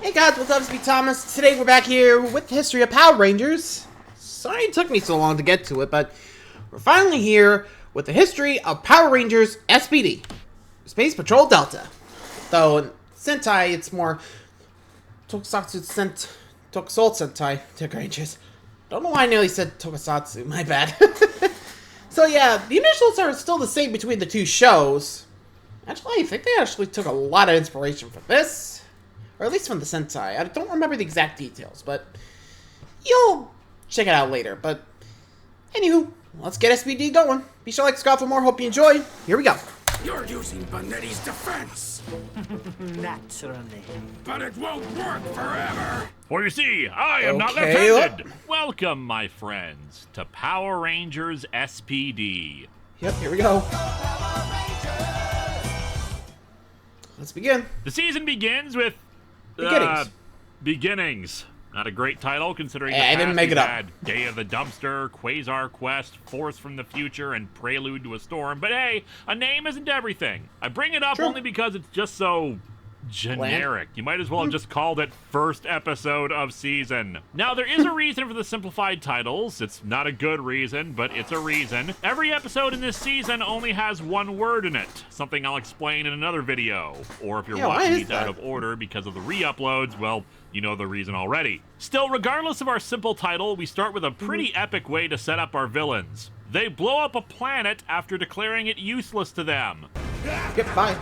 Hey guys, what's up? It's me, Thomas. Today we're back here with the history of Power Rangers. Sorry it took me so long to get to it, but we're finally here with the history of Power Rangers SPD, Space Patrol Delta. Though in Sentai, it's more Tokusatsu Sentai Tech Rangers. Don't know why I nearly said Tokusatsu, my bad. So yeah, the initials are still the same between the two shows. Actually, I think they actually took a lot of inspiration from this. Or at least from the Sentai. I don't remember the exact details, but you'll check it out later. But, anywho, let's get SPD going. Be sure to like, subscribe for more. Hope you enjoy. Here we go. You're using Bonetti's defense. Naturally. But it won't work forever. For you see, I am not Okay, left-handed. Welcome, my friends, to Power Rangers SPD. Yep, here we go. Let's begin. The season begins with... Beginnings. Not a great title, considering I didn't make it up. had Day of the Dumpster, Quasar Quest, Force from the Future, and Prelude to a Storm. But hey, a name isn't everything. I bring it up only because it's just so generic. You might as well have just called it first episode of season. Now, there is a reason for the simplified titles. It's not a good reason, but it's a reason. Every episode in this season only has one word in it, something I'll explain in another video. Or if you're watching these out of order because of the re-uploads, well, you know the reason already. Still, regardless of our simple title, we start with a pretty epic way to set up our villains. They blow up a planet after declaring it useless to them. Yep, bye.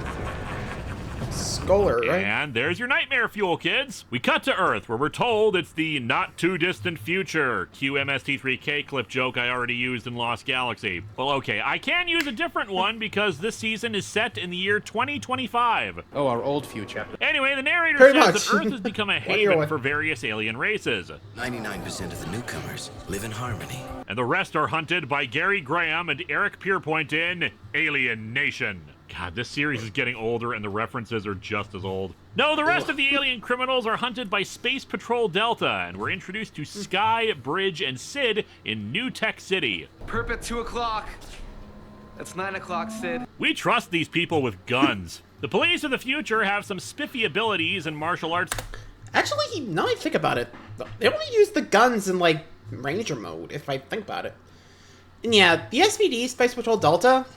Scholar, right? And there's your nightmare fuel, kids. We cut to Earth, where we're told it's the not-too-distant future. Cue MST3K clip joke I already used in Lost Galaxy. Well, okay, I can use a different one because this season is set in the year 2025. Oh, our old future. Anyway, the narrator Pretty says much. that Earth has become a haven for various alien races. 99% of the newcomers live in harmony. And the rest are hunted by Gary Graham and Eric Pierpoint in Alien Nation. God, this series is getting older and the references are just as old. No, the rest of the alien criminals are hunted by Space Patrol Delta, and we're introduced to Sky, Bridge, and Sid in New Tech City. Perp at 2 o'clock. That's 9 o'clock, Sid. We trust these people with guns. The police of the future have some spiffy abilities in martial arts. Actually, now I think about it, they only use the guns in, like, Ranger mode, if I think about it. And yeah, the SPD, Space Patrol Delta,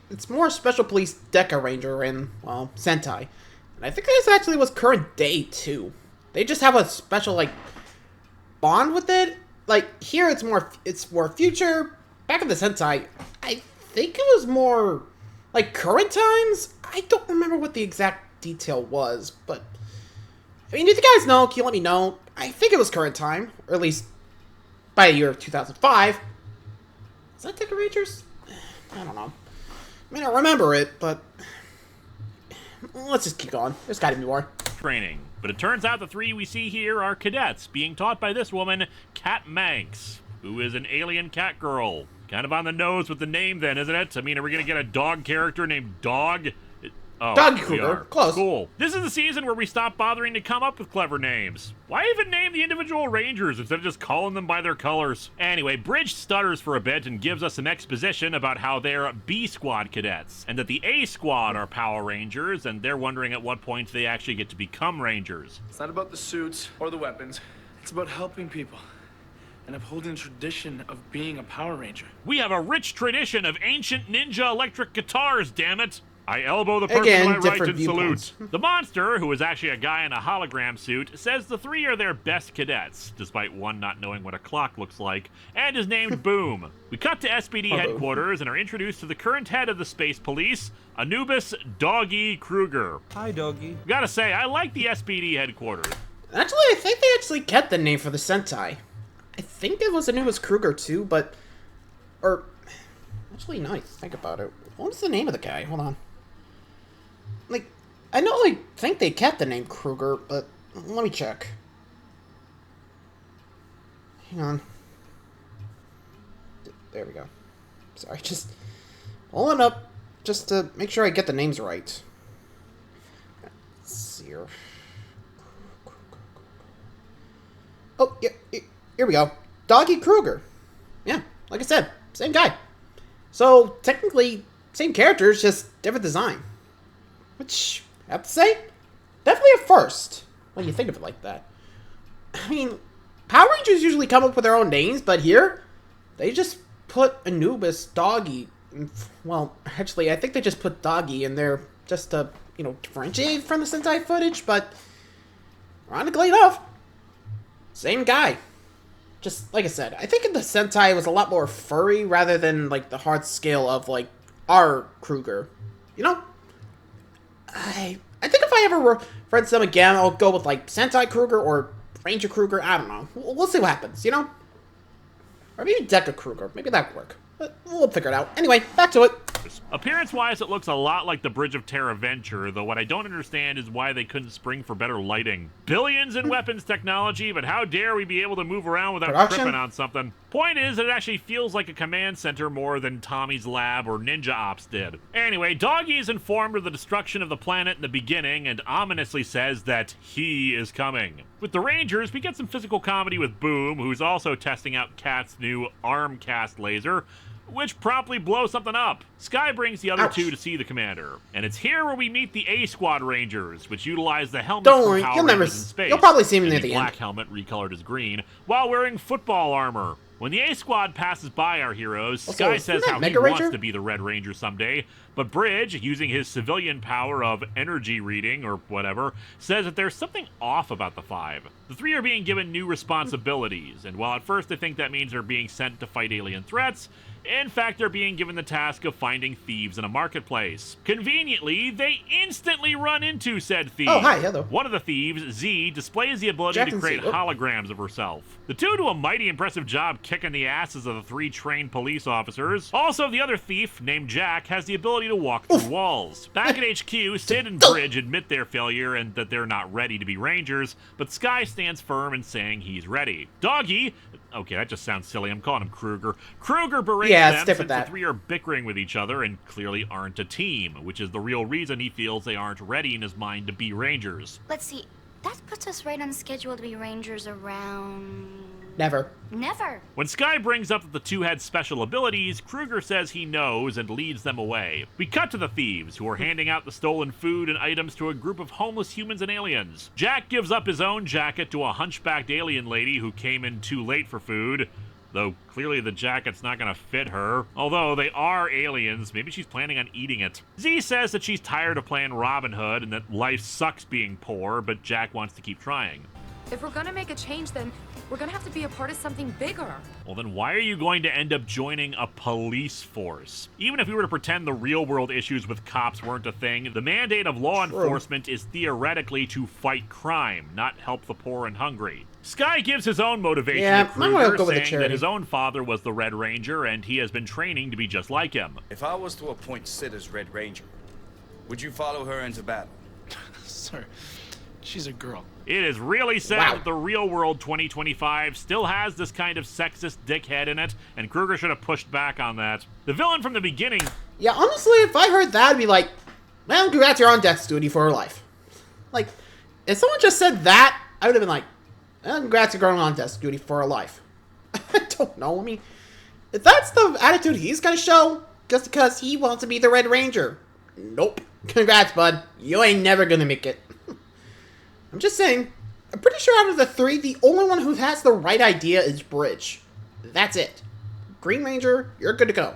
it's more Special Police Deca Ranger in, well, Sentai. And I think this actually was current day, too. They just have a special, like, bond with it. Like, here it's more future. Back in the Sentai, I think it was more, like, current times? I don't remember what the exact detail was, but... I mean, if you guys know, can you let me know? I think it was current time, or at least by the year of 2005. Is that Deca Rangers? I don't know. I mean, I remember it, but let's just keep going. There's gotta be more. Training. But it turns out the three we see here are cadets being taught by this woman, Cat Manx, who is an alien cat girl. Kind of on the nose with the name then, isn't it? I mean, are we gonna get a dog character named Dog? Oh, Doggy Kruger. Close. Cool. This is the season where we stop bothering to come up with clever names. Why even name the individual Rangers instead of just calling them by their colors? Anyway, Bridge stutters for a bit and gives us some exposition about how they're B Squad cadets, and that the A Squad are Power Rangers, and they're wondering at what point they actually get to become Rangers. It's not about the suits or the weapons. It's about helping people and upholding the tradition of being a Power Ranger. We have a rich tradition of ancient ninja electric guitars, damn it! I elbow the person Again, to my right different and viewpoints. salute. The monster, who is actually a guy in a hologram suit, says the three are their best cadets, despite one not knowing what a clock looks like, and is named Boom. We cut to SPD headquarters and are introduced to the current head of the Space Police, Anubis Doggy Kruger. Hi, doggy. Gotta say, I like the SPD headquarters. Actually, I think they actually kept the name for the Sentai. I think it was Anubis Kruger too, but... Or... Actually, nice. Think about it. What was the name of the guy? Hold on. Like, I know I think they kept the name Kruger, but let me check. Hang on. There we go. Sorry, just pulling up just to make sure I get the names right. Let's see here. Oh, yeah, here we go. Doggy Kruger. Yeah, like I said, same guy. So, technically, same characters, just different design. Which, I have to say, definitely a first. when you think of it like that. I mean, Power Rangers usually come up with their own names, but here, they just put Anubis, Doggy. Well, actually, I think they just put Doggy in there just to, you know, differentiate from the Sentai footage, but ironically enough, same guy. Just, like I said, I think in the Sentai it was a lot more furry rather than, like, the hard scale of, like, our Kruger. You know? I think if I ever reference them again, I'll go with, like, Sentai Kruger or Ranger Kruger. I don't know. We'll see what happens, you know? Or maybe Deca Kruger. Maybe that would work. But we'll figure it out. Anyway, back to it. Appearance-wise, it looks a lot like the Bridge of Terra Venture, though what I don't understand is why they couldn't spring for better lighting. Billions in weapons technology, but how dare we be able to move around without tripping on something? Point is, it actually feels like a command center more than Tommy's lab or Ninja Ops did. Anyway, Doggy is informed of the destruction of the planet in the beginning and ominously says that he is coming. With the Rangers, we get some physical comedy with Boom, who's also testing out Cat's new arm cast laser, which promptly blows something up. Sky brings the other two to see the commander, and it's here where we meet the A Squad Rangers, which utilize the helmets from Power Rangers in space. You'll probably see them near the black end. Helmet recolored as green, while wearing football armor. When the A Squad passes by our heroes, Also, Sky says how he Mega Ranger? wants to be the Red Ranger someday, but Bridge, using his civilian power of energy reading, or whatever, says that there's something off about the five. The three are being given new responsibilities, and while at first they think that means they're being sent to fight alien threats, in fact, they're being given the task of finding thieves in a marketplace. Conveniently, they instantly run into said thieves. Oh, hi, hello. One of the thieves, Z, displays the ability to create holograms of herself. The two do a mighty impressive job kicking the asses of the three trained police officers. Also, the other thief, named Jack, has the ability to walk through walls. Back at HQ, Sid and Bridge admit their failure and that they're not ready to be Rangers, but Sky stands firm in saying he's ready. Doggy, okay, that just sounds silly, I'm calling him Kruger. Kruger berates them since the three are bickering with each other and clearly aren't a team, which is the real reason he feels they aren't ready in his mind to be Rangers. Let's see, that puts us right on schedule to be Rangers around... Never. Never. When Sky brings up that the two had special abilities, Kruger says he knows and leads them away. We cut to the thieves, who are handing out the stolen food and items to a group of homeless humans and aliens. Jack gives up his own jacket to a hunchbacked alien lady who came in too late for food, though clearly the jacket's not gonna fit her. Although they are aliens, maybe she's planning on eating it. Z says that she's tired of playing Robin Hood and that life sucks being poor, but Jack wants to keep trying. If we're gonna make a change, then we're gonna have to be a part of something bigger. Well, then why are you going to end up joining a police force? Even if we were to pretend the real-world issues with cops weren't a thing, the mandate of law enforcement is theoretically to fight crime, not help the poor and hungry. Sky gives his own motivation to Kruger, saying that his own father was the Red Ranger and he has been training to be just like him. If I was to appoint Sid as Red Ranger, would you follow her into battle? Sir, she's a girl. It is really sad that the real world 2025 still has this kind of sexist dickhead in it, and Kruger should have pushed back on that. The villain from the beginning... Yeah, honestly, if I heard that, I'd be like, well, congrats, you're on death duty for her life. Like, if someone just said that, I would have been like, well, congrats, you're going on death duty for her life. I don't know, I mean, if that's the attitude he's gonna show, just because he wants to be the Red Ranger, nope. Congrats, bud. You ain't never gonna make it. I'm just saying, I'm pretty sure out of the three, the only one who has the right idea is Bridge. That's it. Green Ranger, you're good to go.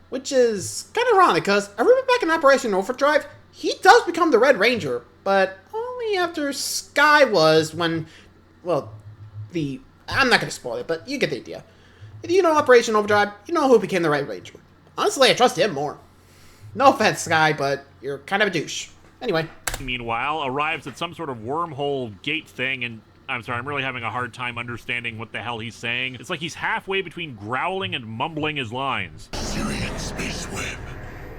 Which is kind of ironic, because I remember back in Operation Overdrive, he does become the Red Ranger, but only after Sky was when, well, I'm not going to spoil it, but you get the idea. If you know Operation Overdrive, you know who became the Red Ranger. Honestly, I trust him more. No offense, Sky, but you're kind of a douche. Anyway. Meanwhile, arrives at some sort of wormhole gate thing, and I'm sorry, I'm really having a hard time understanding what the hell he's saying. It's like he's halfway between growling and mumbling his lines. Syrian space web.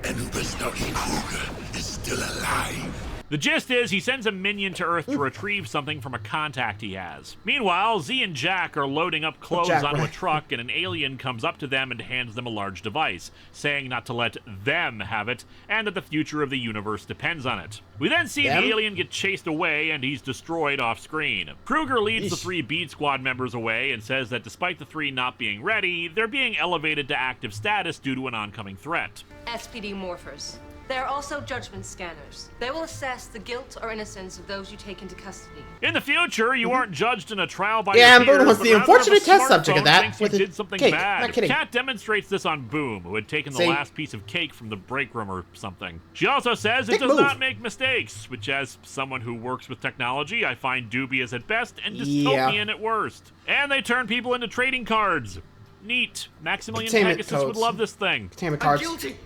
Anubis Doggy Kruger is still alive. The gist is, he sends a minion to Earth to retrieve something from a contact he has. Meanwhile, Z and Jack are loading up clothes onto a truck, and an alien comes up to them and hands them a large device, saying not to let them have it, and that the future of the universe depends on it. We then see the alien get chased away, and he's destroyed off-screen. Kruger leads the three Beat Squad members away and says that despite the three not being ready, they're being elevated to active status due to an oncoming threat. SPD morphers. There are also judgment scanners. They will assess the guilt or innocence of those you take into custody. In the future, you aren't judged in a trial by Yeah, your peers, and Boom was but the rather unfortunate a test subject of smartphone that thinks you with a did something cake. bad. Not kidding. Kat demonstrates this on Boom, who had taken the See? last piece of cake from the break room or something. She also says it Dick does move. not make mistakes, which as someone who works with technology, I find dubious at best and Yeah. dystopian at worst. And they turn people into trading cards. Neat. Maximilian Containment Pegasus would codes. love this thing. Containment cards. Guilty,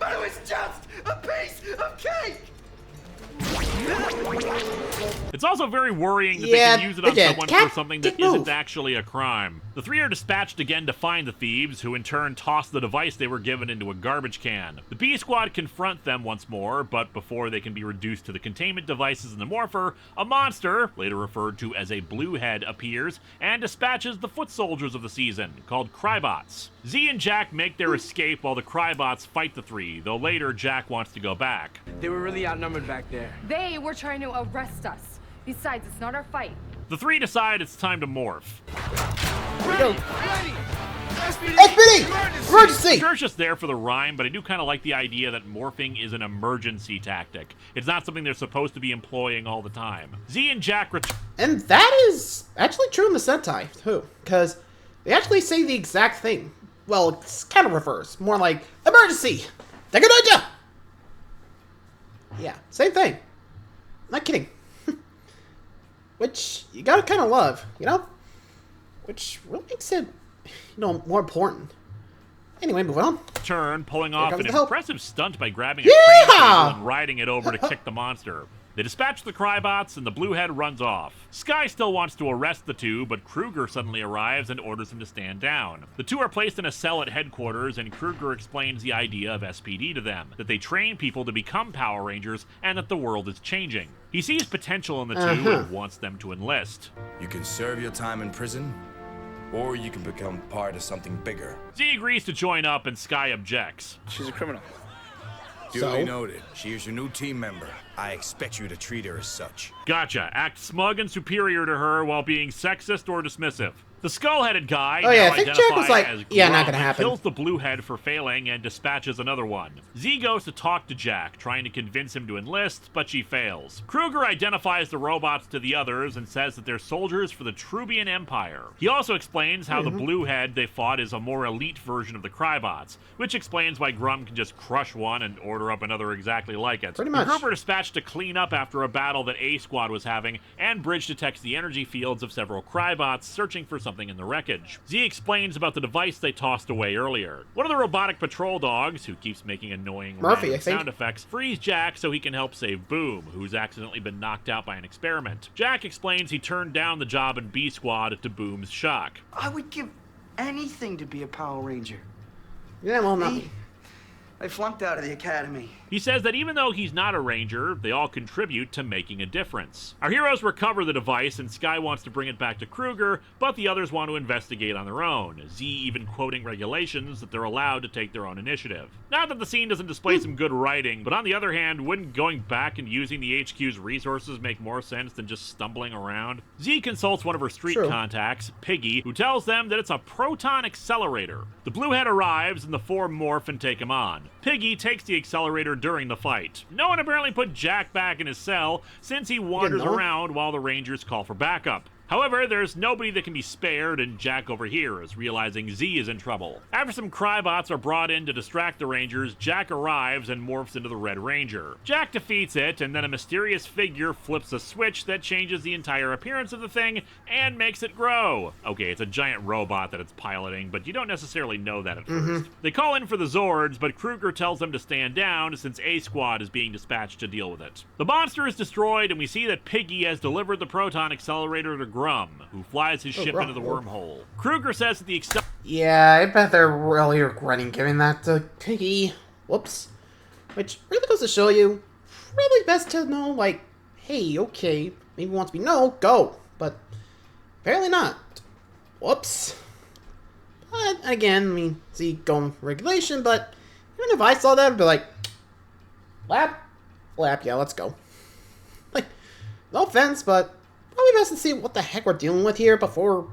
but it was just a piece of cake! It's also very worrying that Yeah, they can use it they on did. someone Cat for something did that isn't move. actually a crime. The three are dispatched again to find the thieves, who in turn toss the device they were given into a garbage can. The B Squad confront them once more, but before they can be reduced to the containment devices in the morpher, a monster, later referred to as a bluehead, appears and dispatches the foot soldiers of the season, called Crybots. Z and Jack make their escape while the Crybots fight the three, though later Jack wants to go back. They were really outnumbered back there. They were trying to arrest us. Besides, it's not our fight. The three decide it's time to morph. SPD! Emergency! Sure, it's just there for the rhyme, but I do kind of like the idea that morphing is an emergency tactic. It's not something they're supposed to be employing all the time. Z and Jack And that is actually true in the Sentai, too. Because they actually say the exact thing. Well, it's kind of reverse. More like, emergency! Dekodoja! Yeah, same thing. Not kidding. Which you gotta kind of love, you know? Which really makes it, more important. Anyway, moving on. turn, pulling off comes an the help. impressive stunt by grabbing a crane Yeah! table and riding it over to kick the monster. They dispatch the Crybots, and the Bluehead runs off. Sky still wants to arrest the two, but Kruger suddenly arrives and orders him to stand down. The two are placed in a cell at headquarters, and Kruger explains the idea of SPD to them, that they train people to become Power Rangers, and that the world is changing. He sees potential in the two and wants them to enlist. You can serve your time in prison, or you can become part of something bigger. Z agrees to join up, and Sky objects. She's a criminal. Duly noted. She is your new team member. I expect you to treat her as such. Gotcha. Act smug and superior to her while being sexist or dismissive. The skull-headed guy, Oh, yeah, now I think Jack identified was like, as yeah, not Grum, gonna happen. kills the Bluehead for failing and dispatches another one. Z goes to talk to Jack, trying to convince him to enlist, but she fails. Kruger identifies the robots to the others and says that they're soldiers for the Trubian Empire. He also explains how the Bluehead they fought is a more elite version of the Crybots, which explains why Grum can just crush one and order up another exactly like it. Pretty much. The group are dispatched to clean up after a battle that A Squad was having, and Bridge detects the energy fields of several Crybots searching for something in the wreckage. Z explains about the device they tossed away earlier. One of the robotic patrol dogs, who keeps making annoying Murphy, random I think. sound effects, frees Jack so he can help save Boom, who's accidentally been knocked out by an experiment. Jack explains he turned down the job in B Squad to Boom's shock. I would give anything to be a Power Ranger. Yeah, well, not me. I flunked out of the academy. He says that even though he's not a ranger, they all contribute to making a difference. Our heroes recover the device, and Sky wants to bring it back to Kruger, but the others want to investigate on their own, Z even quoting regulations that they're allowed to take their own initiative. Not that the scene doesn't display some good writing, but on the other hand, wouldn't going back and using the HQ's resources make more sense than just stumbling around? Z consults one of her street True. contacts, Piggy, who tells them that it's a proton accelerator. The Bluehead arrives, and the four morph and take him on. Piggy takes the accelerator during the fight. No one apparently put Jack back in his cell, since he wanders know. around while the Rangers call for backup. However, there's nobody that can be spared, and Jack overhears, realizing Z is in trouble. After some Crybots are brought in to distract the Rangers, Jack arrives and morphs into the Red Ranger. Jack defeats it, and then a mysterious figure flips a switch that changes the entire appearance of the thing and makes it grow. Okay, it's a giant robot that it's piloting, but you don't necessarily know that at first. They call in for the Zords, but Kruger tells them to stand down since A Squad is being dispatched to deal with it. The monster is destroyed, and we see that Piggy has delivered the proton accelerator to Grum, who flies his ship Grum. into the wormhole. Kruger says that the Yeah, I bet they're really regretting giving that to Piggy. Whoops. Which really goes to show you, probably best to know, like, hey, okay, maybe he wants me, no, go. But apparently not. Whoops. But again, I mean, see, going regulation, but even if I saw that, I'd be like, lap, yeah, let's go. Like, no offense, but probably best to see what the heck we're dealing with here before,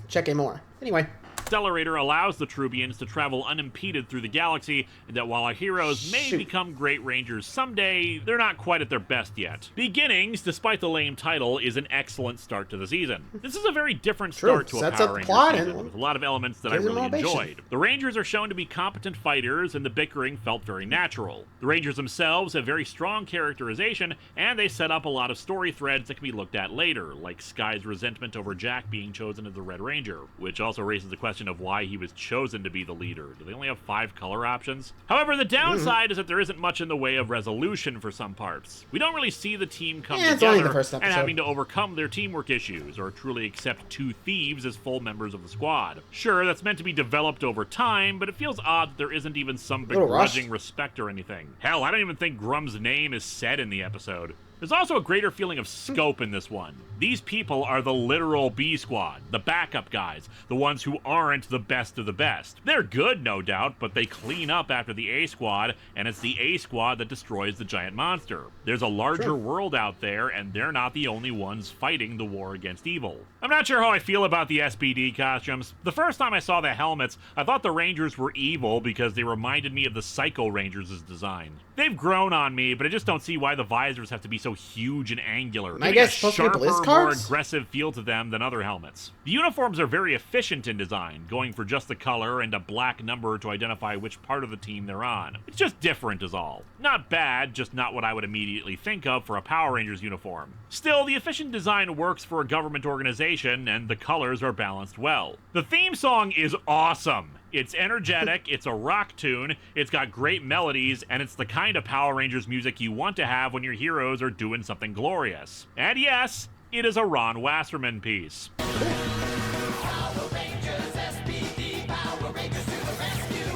checking more. Anyway. accelerator allows the Trubians to travel unimpeded through the galaxy, and that while our heroes may become great rangers someday, they're not quite at their best yet. Beginnings, despite the lame title, is an excellent start to the season. This is a very different start to a Power Rangers season, with a lot of elements that I really enjoyed. The Rangers are shown to be competent fighters, and the bickering felt very natural. The Rangers themselves have very strong characterization, and they set up a lot of story threads that can be looked at later, like Sky's resentment over Jack being chosen as the Red Ranger, which also raises the question of why he was chosen to be the leader. Do they only have 5 color options? However, the downside is that there isn't much in the way of resolution for some parts. We don't really see the team come together and having to overcome their teamwork issues, or truly accept 2 thieves as full members of the squad. Sure, that's meant to be developed over time, but it feels odd that there isn't even some begrudging respect or anything. Hell, I don't even think Grum's name is said in the episode. There's also a greater feeling of scope in this one. These people are the literal B squad, the backup guys, the ones who aren't the best of the best. They're good, no doubt, but they clean up after the A squad, and it's the A squad that destroys the giant monster. There's a larger world out there, and they're not the only ones fighting the war against evil. I'm not sure how I feel about the SPD costumes. The first time I saw the helmets, I thought the Rangers were evil because they reminded me of the Psycho Rangers' design. They've grown on me, but I just don't see why the visors have to be so huge and angular. I guess a sharper, more aggressive feel to them than other helmets. The uniforms are very efficient in design, going for just the color and a black number to identify which part of the team they're on. It's just different is all. Not bad, just not what I would immediately think of for a Power Rangers uniform. Still, the efficient design works for a government organization, and the colors are balanced well. The theme song is awesome. It's energetic, it's a rock tune, it's got great melodies, and it's the kind of Power Rangers music you want to have when your heroes are doing something glorious. And yes, it is a Ron Wasserman piece.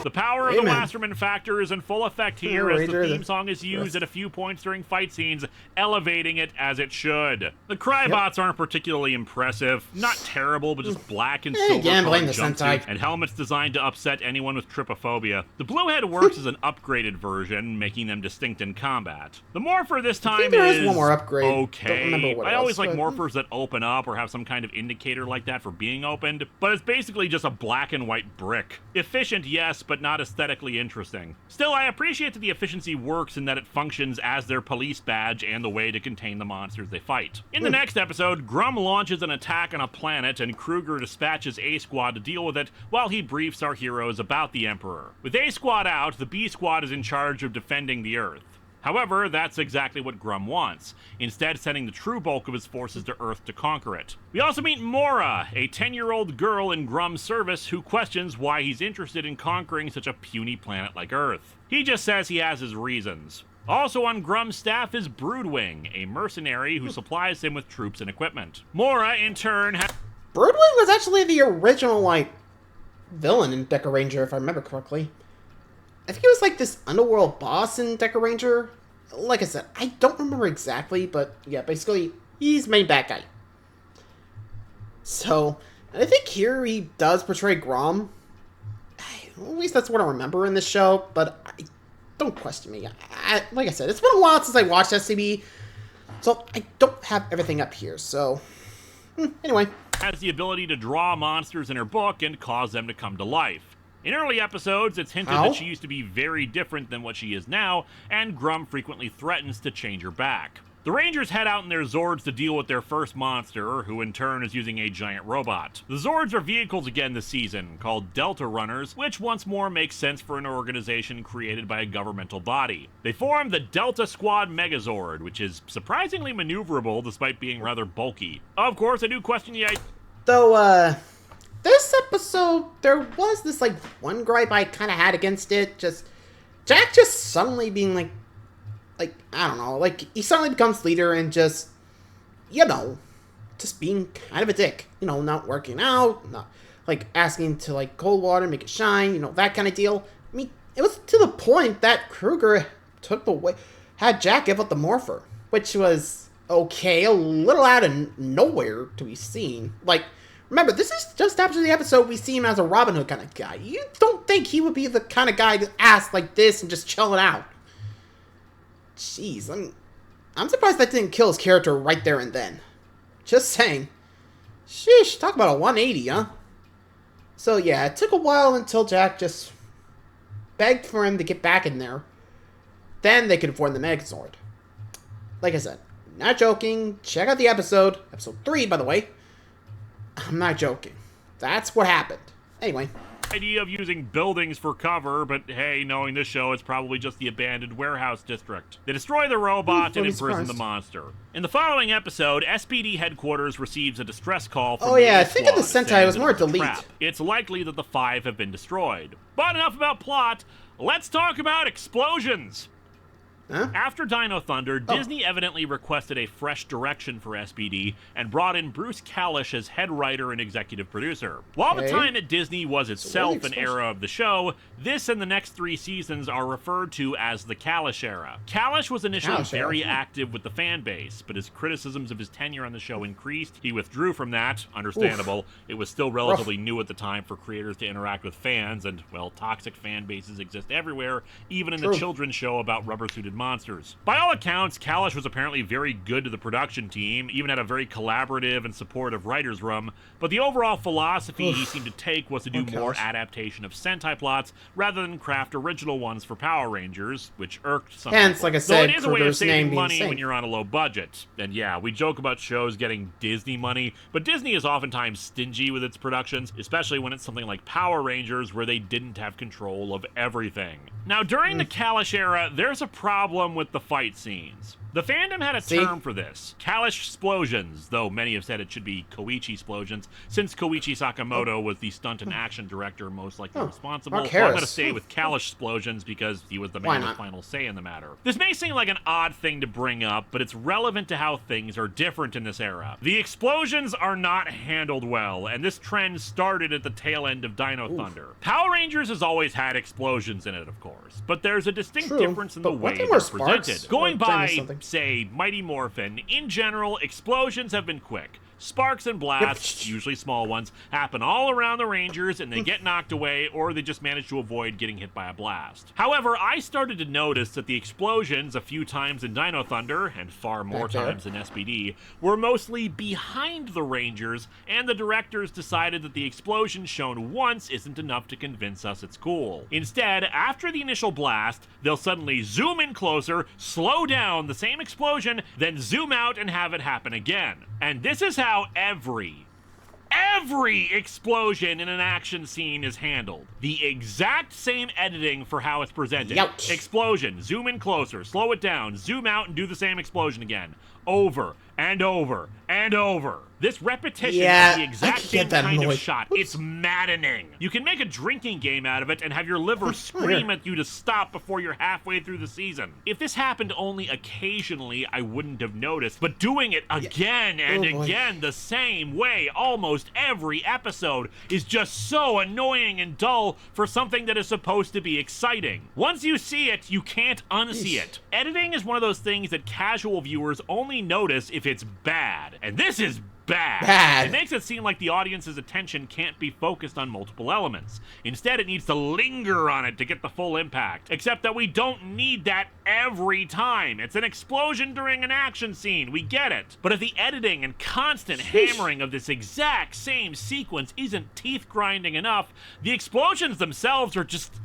The power of the Wasserman factor is in full effect here as the theme song is used at a few points during fight scenes, elevating it as it should. The Crybots aren't particularly impressive. Not terrible, but just black and silver colored jumpsuits and helmets designed to upset anyone with trypophobia. The Bluehead works as an upgraded version, making them distinct in combat. The Morpher this time is one more upgrade. Okay. I always like Morphers that open up or have some kind of indicator like that for being opened, but it's basically just a black and white brick. Efficient, yes, but not aesthetically interesting. Still, I appreciate that the efficiency works in that it functions as their police badge and the way to contain the monsters they fight. In the next episode, Grum launches an attack on a planet and Kruger dispatches A Squad to deal with it while he briefs our heroes about the Emperor. With A Squad out, the B Squad is in charge of defending the Earth. However, that's exactly what Grum wants, instead sending the true bulk of his forces to Earth to conquer it. We also meet Mora, a 10-year-old girl in Grum's service who questions why he's interested in conquering such a puny planet like Earth. He just says he has his reasons. Also on Grum's staff is Broodwing, a mercenary who supplies him with troops and equipment. Mora, in turn, Broodwing was actually the original, villain in Deca Ranger, if I remember correctly. I think it was this underworld boss in Deca Ranger. Like I said, I don't remember exactly, but yeah, basically, he's main bad guy. So, I think here he does portray Grum. At least that's what I remember in this show, but don't question me. Like I said, it's been a while since I watched SCB, so I don't have everything up here, so... Anyway. Has the ability to draw monsters in her book and cause them to come to life. In early episodes, it's hinted that she used to be very different than what she is now, and Grum frequently threatens to change her back. The Rangers head out in their Zords to deal with their first monster, who in turn is using a giant robot. The Zords are vehicles again this season, called Delta Runners, which once more makes sense for an organization created by a governmental body. They form the Delta Squad Megazord, which is surprisingly maneuverable despite being rather bulky. Of course, I do question the idea. Though, this episode, there was this, one gripe I kind of had against it. Jack just suddenly being, I don't know, he suddenly becomes leader and just being kind of a dick. Not working out, not, asking to, cold water, make it shine, that kind of deal. I mean, it was to the point that Kruger had Jack give up the Morpher, which was, okay, a little out of nowhere to be seen. Remember, this is just after the episode we see him as a Robin Hood kind of guy. You don't think he would be the kind of guy to ask like this and just chill it out. Jeez, I'm surprised that didn't kill his character right there and then. Just saying. Sheesh, talk about a 180, huh? So yeah, it took a while until Jack just begged for him to get back in there. Then they could afford the Megazord. Like I said, not joking. Check out the episode 3, by the way. I'm not joking. That's what happened. Anyway. Idea of using buildings for cover, but hey, knowing this show, it's probably just the abandoned warehouse district. They destroy the robot and imprison the monster. In the following episode, SPD headquarters receives a distress call from I think in the Sentai it was more delete. It's likely that the 5 have been destroyed. But enough about plot, let's talk about explosions! Huh? After Dino Thunder, Disney evidently requested a fresh direction for SPD and brought in Bruce Kalish as head writer and executive producer. While the time at Disney was itself an era of the show, this and the next 3 seasons are referred to as the Kalish Era. Kalish was initially very active with the fan base, but as criticisms of his tenure on the show increased, he withdrew from that. Understandable. It was still relatively new at the time for creators to interact with fans, and, well, toxic fan bases exist everywhere, even in the children's show about rubber-suited monsters. By all accounts, Kalish was apparently very good to the production team, even had a very collaborative and supportive writer's room, but the overall philosophy he seemed to take was to do more adaptation of Sentai plots rather than craft original ones for Power Rangers, which irked some Hence, like I said, though it is a way of saving money when you're on a low budget. And yeah, we joke about shows getting Disney money, but Disney is oftentimes stingy with its productions, especially when it's something like Power Rangers where they didn't have control of everything. Now, during the Kalish era, there's a problem with the fight scenes. The fandom had a term for this, Kalish Explosions, though many have said it should be Koichi Explosions, since Koichi Sakamoto was the stunt and action director most likely responsible. Well, I'm going to stay with Kalish Explosions because he was the man with final say in the matter. This may seem like an odd thing to bring up, but it's relevant to how things are different in this era. The explosions are not handled well, and this trend started at the tail end of Dino Thunder. Power Rangers has always had explosions in it, of course, but there's a distinct difference in the way they're presented. Going by, say, Mighty Morphin, in general, explosions have been quick. Sparks and blasts, usually small ones, happen all around the Rangers and they get knocked away or they just manage to avoid getting hit by a blast. However, I started to notice that the explosions a few times in Dino Thunder, and far more times in SPD, were mostly behind the Rangers, and the directors decided that the explosion shown once isn't enough to convince us it's cool. Instead, after the initial blast, they'll suddenly zoom in closer, slow down the same explosion, then zoom out and have it happen again. And this is how every explosion in an action scene is handled. The exact same editing for how it's presented. Youch. Explosion, zoom in closer, slow it down, zoom out and do the same explosion again. Over and over and over. This repetition is the exact same kind of shot. It's maddening. You can make a drinking game out of it and have your liver scream at you to stop before you're halfway through the season. If this happened only occasionally, I wouldn't have noticed, but doing it again and again the same way almost every episode is just so annoying and dull for something that is supposed to be exciting. Once you see it, you can't unsee it. Editing is one of those things that casual viewers only notice if it's bad, and this is bad. It makes it seem like the audience's attention can't be focused on multiple elements. Instead, it needs to linger on it to get the full impact. Except that we don't need that every time. It's an explosion during an action scene. We get it. But if the editing and constant hammering of this exact same sequence isn't teeth-grinding enough, the explosions themselves are just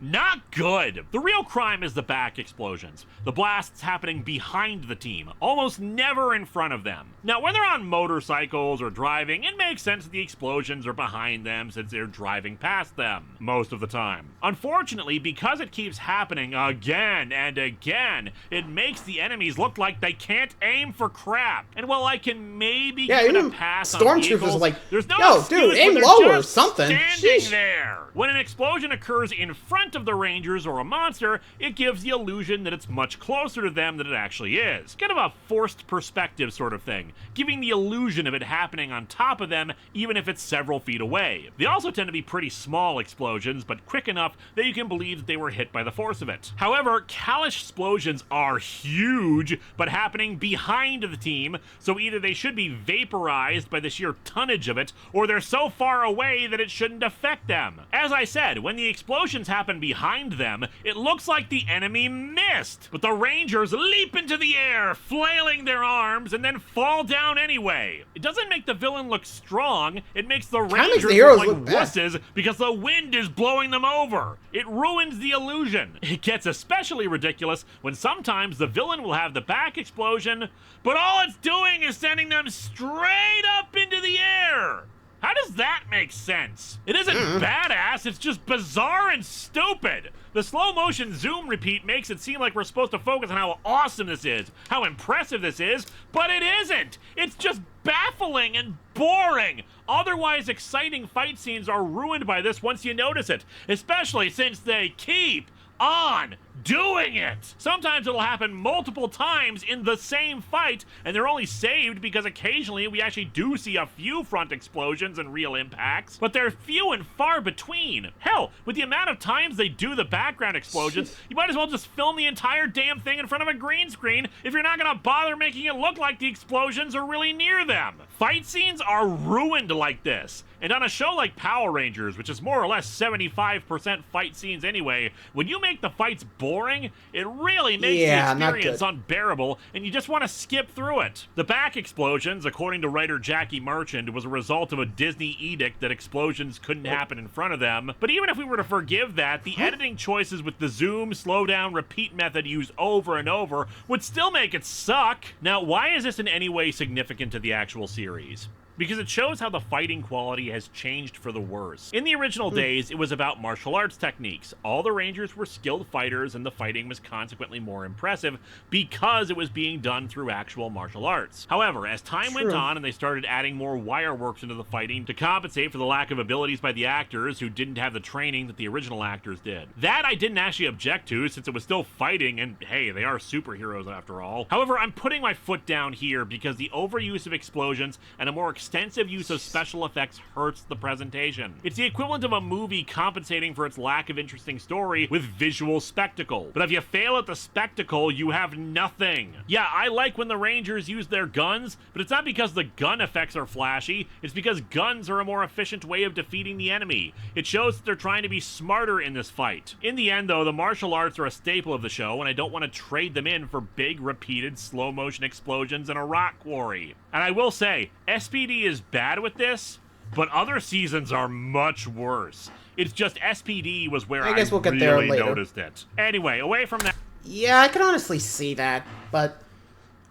not good. The real crime is the back explosions. The blasts happening behind the team, almost never in front of them. Now, when they're on motorcycles or driving, it makes sense that the explosions are behind them since they're driving past them, most of the time. Unfortunately, because it keeps happening again and again, it makes the enemies look like they can't aim for crap. And while I can maybe give it a pass on vehicles, there's no excuse dude, aim when they're lower or just something. Standing there. When an explosion occurs in front of the Rangers or a monster, it gives the illusion that it's much closer to them than it actually is. Kind of a forced perspective sort of thing, giving the illusion of it happening on top of them even if it's several feet away. They also tend to be pretty small explosions, but quick enough that you can believe that they were hit by the force of it. However, Kalish explosions are huge, but happening behind the team, so either they should be vaporized by the sheer tonnage of it, or they're so far away that it shouldn't affect them. As I said, when the explosions happen happen behind them, it looks like the enemy missed. But the Rangers leap into the air, flailing their arms, and then fall down anyway. It doesn't make the villain look strong, it makes the Rangers look like wusses because the wind is blowing them over. It ruins the illusion. It gets especially ridiculous when sometimes the villain will have the back explosion, but all it's doing is sending them straight up into the air. How does that make sense? It isn't badass, it's just bizarre and stupid. The slow motion zoom repeat makes it seem like we're supposed to focus on how awesome this is, how impressive this is, but it isn't. It's just baffling and boring. Otherwise exciting fight scenes are ruined by this once you notice it, especially since they keep on doing it. Sometimes it'll happen multiple times in the same fight, and they're only saved because occasionally we actually do see a few front explosions and real impacts, but they're few and far between. Hell, with the amount of times they do the background explosions, you might as well just film the entire damn thing in front of a green screen if you're not gonna bother making it look like the explosions are really near them. Fight scenes are ruined like this. And on a show like Power Rangers, which is more or less 75% fight scenes anyway, when you make the fights boring, it really makes the experience unbearable, and you just want to skip through it. The back explosions, according to writer Jackie Merchant, was a result of a Disney edict that explosions couldn't happen in front of them. But even if we were to forgive that, the editing choices with the zoom, slow down, repeat method used over and over would still make it suck. Now, why is this in any way significant to the actual series? Because it shows how the fighting quality has changed for the worse. In the original days, it was about martial arts techniques. All the Rangers were skilled fighters, and the fighting was consequently more impressive because it was being done through actual martial arts. However, as time went on and they started adding more wire works into the fighting to compensate for the lack of abilities by the actors who didn't have the training that the original actors did. That I didn't actually object to, since it was still fighting, and hey, they are superheroes after all. However, I'm putting my foot down here because the overuse of explosions and a more extensive use of special effects hurts the presentation. It's the equivalent of a movie compensating for its lack of interesting story with visual spectacle. But if you fail at the spectacle, you have nothing. Yeah, I like when the Rangers use their guns, but it's not because the gun effects are flashy, it's because guns are a more efficient way of defeating the enemy. It shows that they're trying to be smarter in this fight. In the end though, the martial arts are a staple of the show, and I don't want to trade them in for big, repeated, slow motion explosions and a rock quarry. And I will say, SPD is bad with this, but other seasons are much worse. It's just SPD was where I guess we'll get there later. Noticed it. Anyway, away from that. Yeah, I can honestly see that, but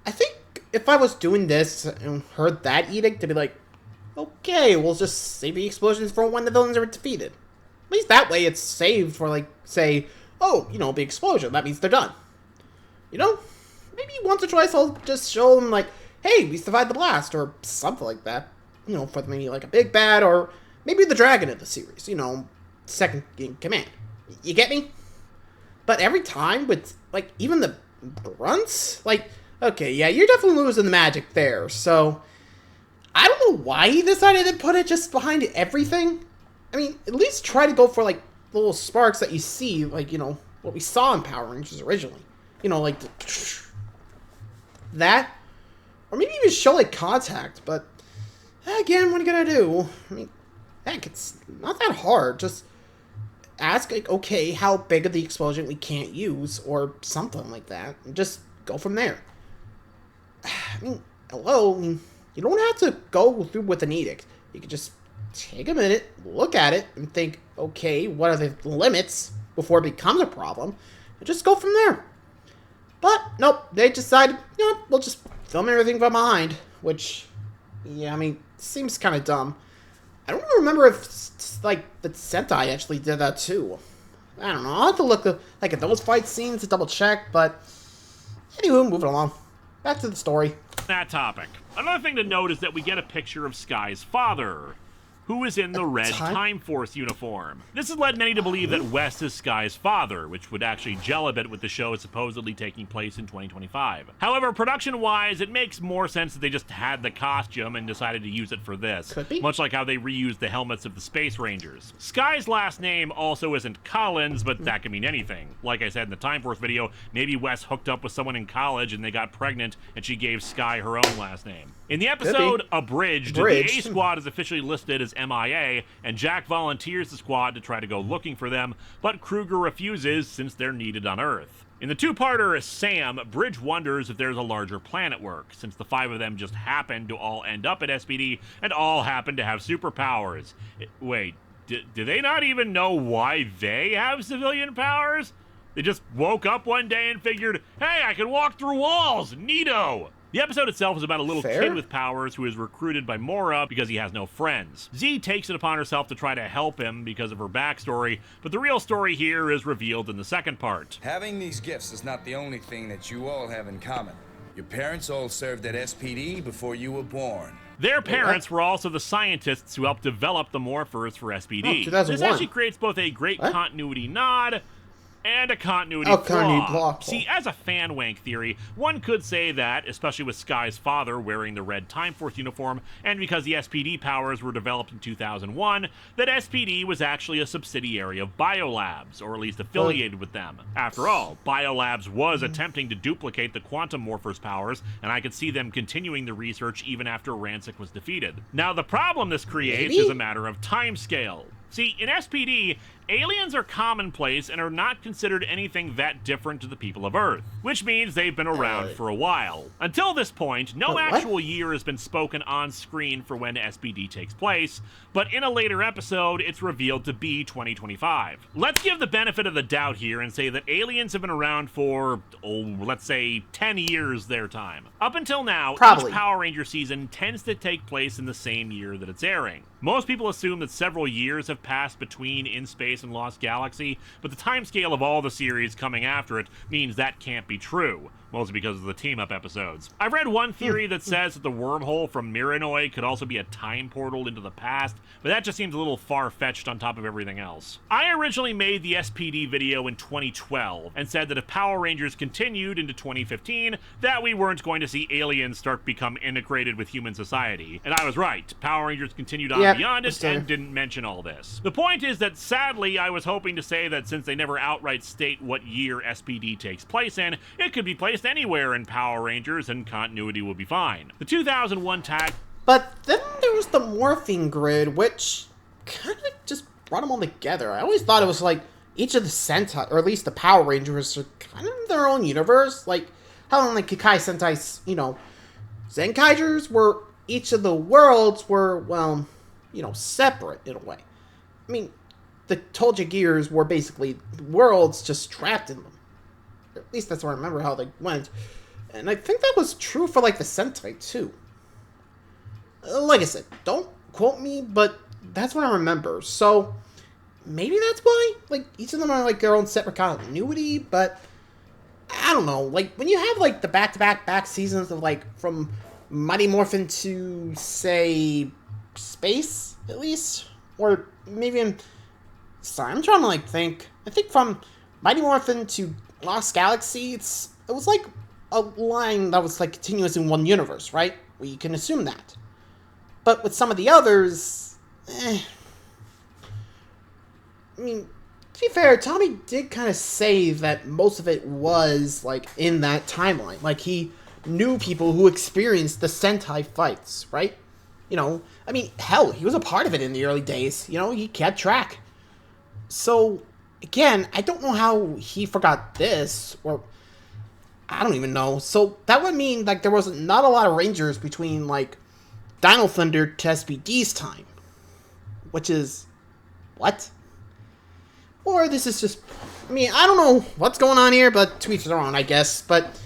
I think if I was doing this and heard that edict, to be like, okay, we'll just save the explosions for when the villains are defeated. At least that way it's saved for, like, say, oh, you know, big explosion, that means they're done. You know, maybe once or twice I'll just show them, like, hey, we survived the blast, or something like that. You know, for maybe like a big bad, or maybe the dragon of the series, you know, second in command. You get me? But every time with, like, even the grunts, like, okay, yeah, you're definitely losing the magic there, so I don't know why he decided to put it just behind everything. I mean, at least try to go for, like, little sparks that you see, like, you know, what we saw in Power Rangers originally. You know, like, that, or maybe even show, like, contact, but again, what are you gonna do? I mean, heck, it's not that hard. Just ask, like, okay, how big of the explosion we can't use, or something like that, and just go from there. I mean, hello, I mean, you don't have to go through with an edict. You can just take a minute, look at it, and think, okay, what are the limits before it becomes a problem, and just go from there. But, nope, they decided, you know, we'll just film everything from behind, which, yeah, I mean, seems kind of dumb. I don't remember if, like, the Sentai actually did that too. I don't know, I'll have to look at those fight scenes to double check, but anywho, moving along. Back to the story. That topic. Another thing to note is that we get a picture of Sky's father, who is in the red Time Force uniform. This has led many to believe that West is Sky's father, which would actually gel a bit with the show supposedly taking place in 2025. However, production-wise, it makes more sense that they just had the costume and decided to use it for this. Could be. Much like how they reused the helmets of the Space Rangers. Sky's last name also isn't Collins, but that can mean anything. Like I said in the Time Force video, maybe West hooked up with someone in college and they got pregnant and she gave Sky her own last name. In the episode Abridged, the A Squad is officially listed as is MIA, and Jack volunteers the squad to try to go looking for them, but Kruger refuses since they're needed on Earth. In the two-parter Sam, Bridge wonders if there's a larger plan at work, since the 5 of them just happen to all end up at SPD and all happen to have superpowers. Wait, do they not even know why they have civilian powers? They just woke up one day and figured, hey, I can walk through walls, neato! The episode itself is about a little kid with powers who is recruited by Mora because he has no friends. Z takes it upon herself to try to help him because of her backstory, but the real story here is revealed in the second part. Having these gifts is not the only thing that you all have in common. Your parents all served at SPD before you were born. Their parents were also the scientists who helped develop the morphers for SPD. Oh, 2001. This actually creates both a great continuity nod and a continuity flaw. See, as a fan wank theory, one could say that, especially with Sky's father wearing the red Time Force uniform, and because the SPD powers were developed in 2001, that SPD was actually a subsidiary of Biolabs, or at least affiliated with them. After all, Biolabs was attempting to duplicate the Quantum Morphers powers, and I could see them continuing the research even after Rancic was defeated. Now, the problem this creates is a matter of timescale. See, in SPD, aliens are commonplace and are not considered anything that different to the people of Earth, which means they've been around for a while. Until this point, no actual year has been spoken on screen for when SPD takes place, but in a later episode, it's revealed to be 2025. Let's give the benefit of the doubt here and say that aliens have been around for, let's say 10 years their time. Up until now, each Power Ranger season tends to take place in the same year that it's airing. Most people assume that several years have passed between In Space and Lost Galaxy, but the timescale of all the series coming after it means that can't be true, mostly because of the team-up episodes. I've read one theory that says that the wormhole from Miranoi could also be a time portal into the past, but that just seems a little far-fetched on top of everything else. I originally made the SPD video in 2012, and said that if Power Rangers continued into 2015, that we weren't going to see aliens start become integrated with human society. And I was right. Power Rangers continued on beyond it and didn't mention all this. The point is that sadly, I was hoping to say that since they never outright state what year SPD takes place in, it could be placed anywhere in Power Rangers and continuity will be fine. The 2001 tag... But then there was the morphing grid, which kind of just brought them all together. I always thought it was like each of the Sentai, or at least the Power Rangers, are kind of their own universe. Like how in like Kikai Sentai's, Zenkaigers were each of the worlds were, well, separate in a way. I mean, the Tolja Gears were basically worlds just trapped in them. At least that's what I remember how they went. And I think that was true for, like, the Sentai, too. Like I said, don't quote me, but that's what I remember. So, maybe that's why, like, each of them are, like, their own separate continuity, but I don't know. Like, when you have, like, the back seasons of, like, from Mighty Morphin to, say, Space, at least? Or maybe in... Sorry, I'm trying to, like, think. I think from Mighty Morphin to Lost Galaxy, it was, like, a line that was, like, continuous in one universe, right? We can assume that. But with some of the others... I mean, to be fair, Tommy did kind of say that most of it was, like, in that timeline. Like, he knew people who experienced the Sentai fights, right? I mean, hell, he was a part of it in the early days. He kept track. So, again, I don't know how he forgot this, or I don't even know. So, that would mean, like, there was not a lot of Rangers between, like, Dino Thunder to SPD's time. Which is... what? Or this is just... I mean, I don't know what's going on here, but to each their own, I guess. But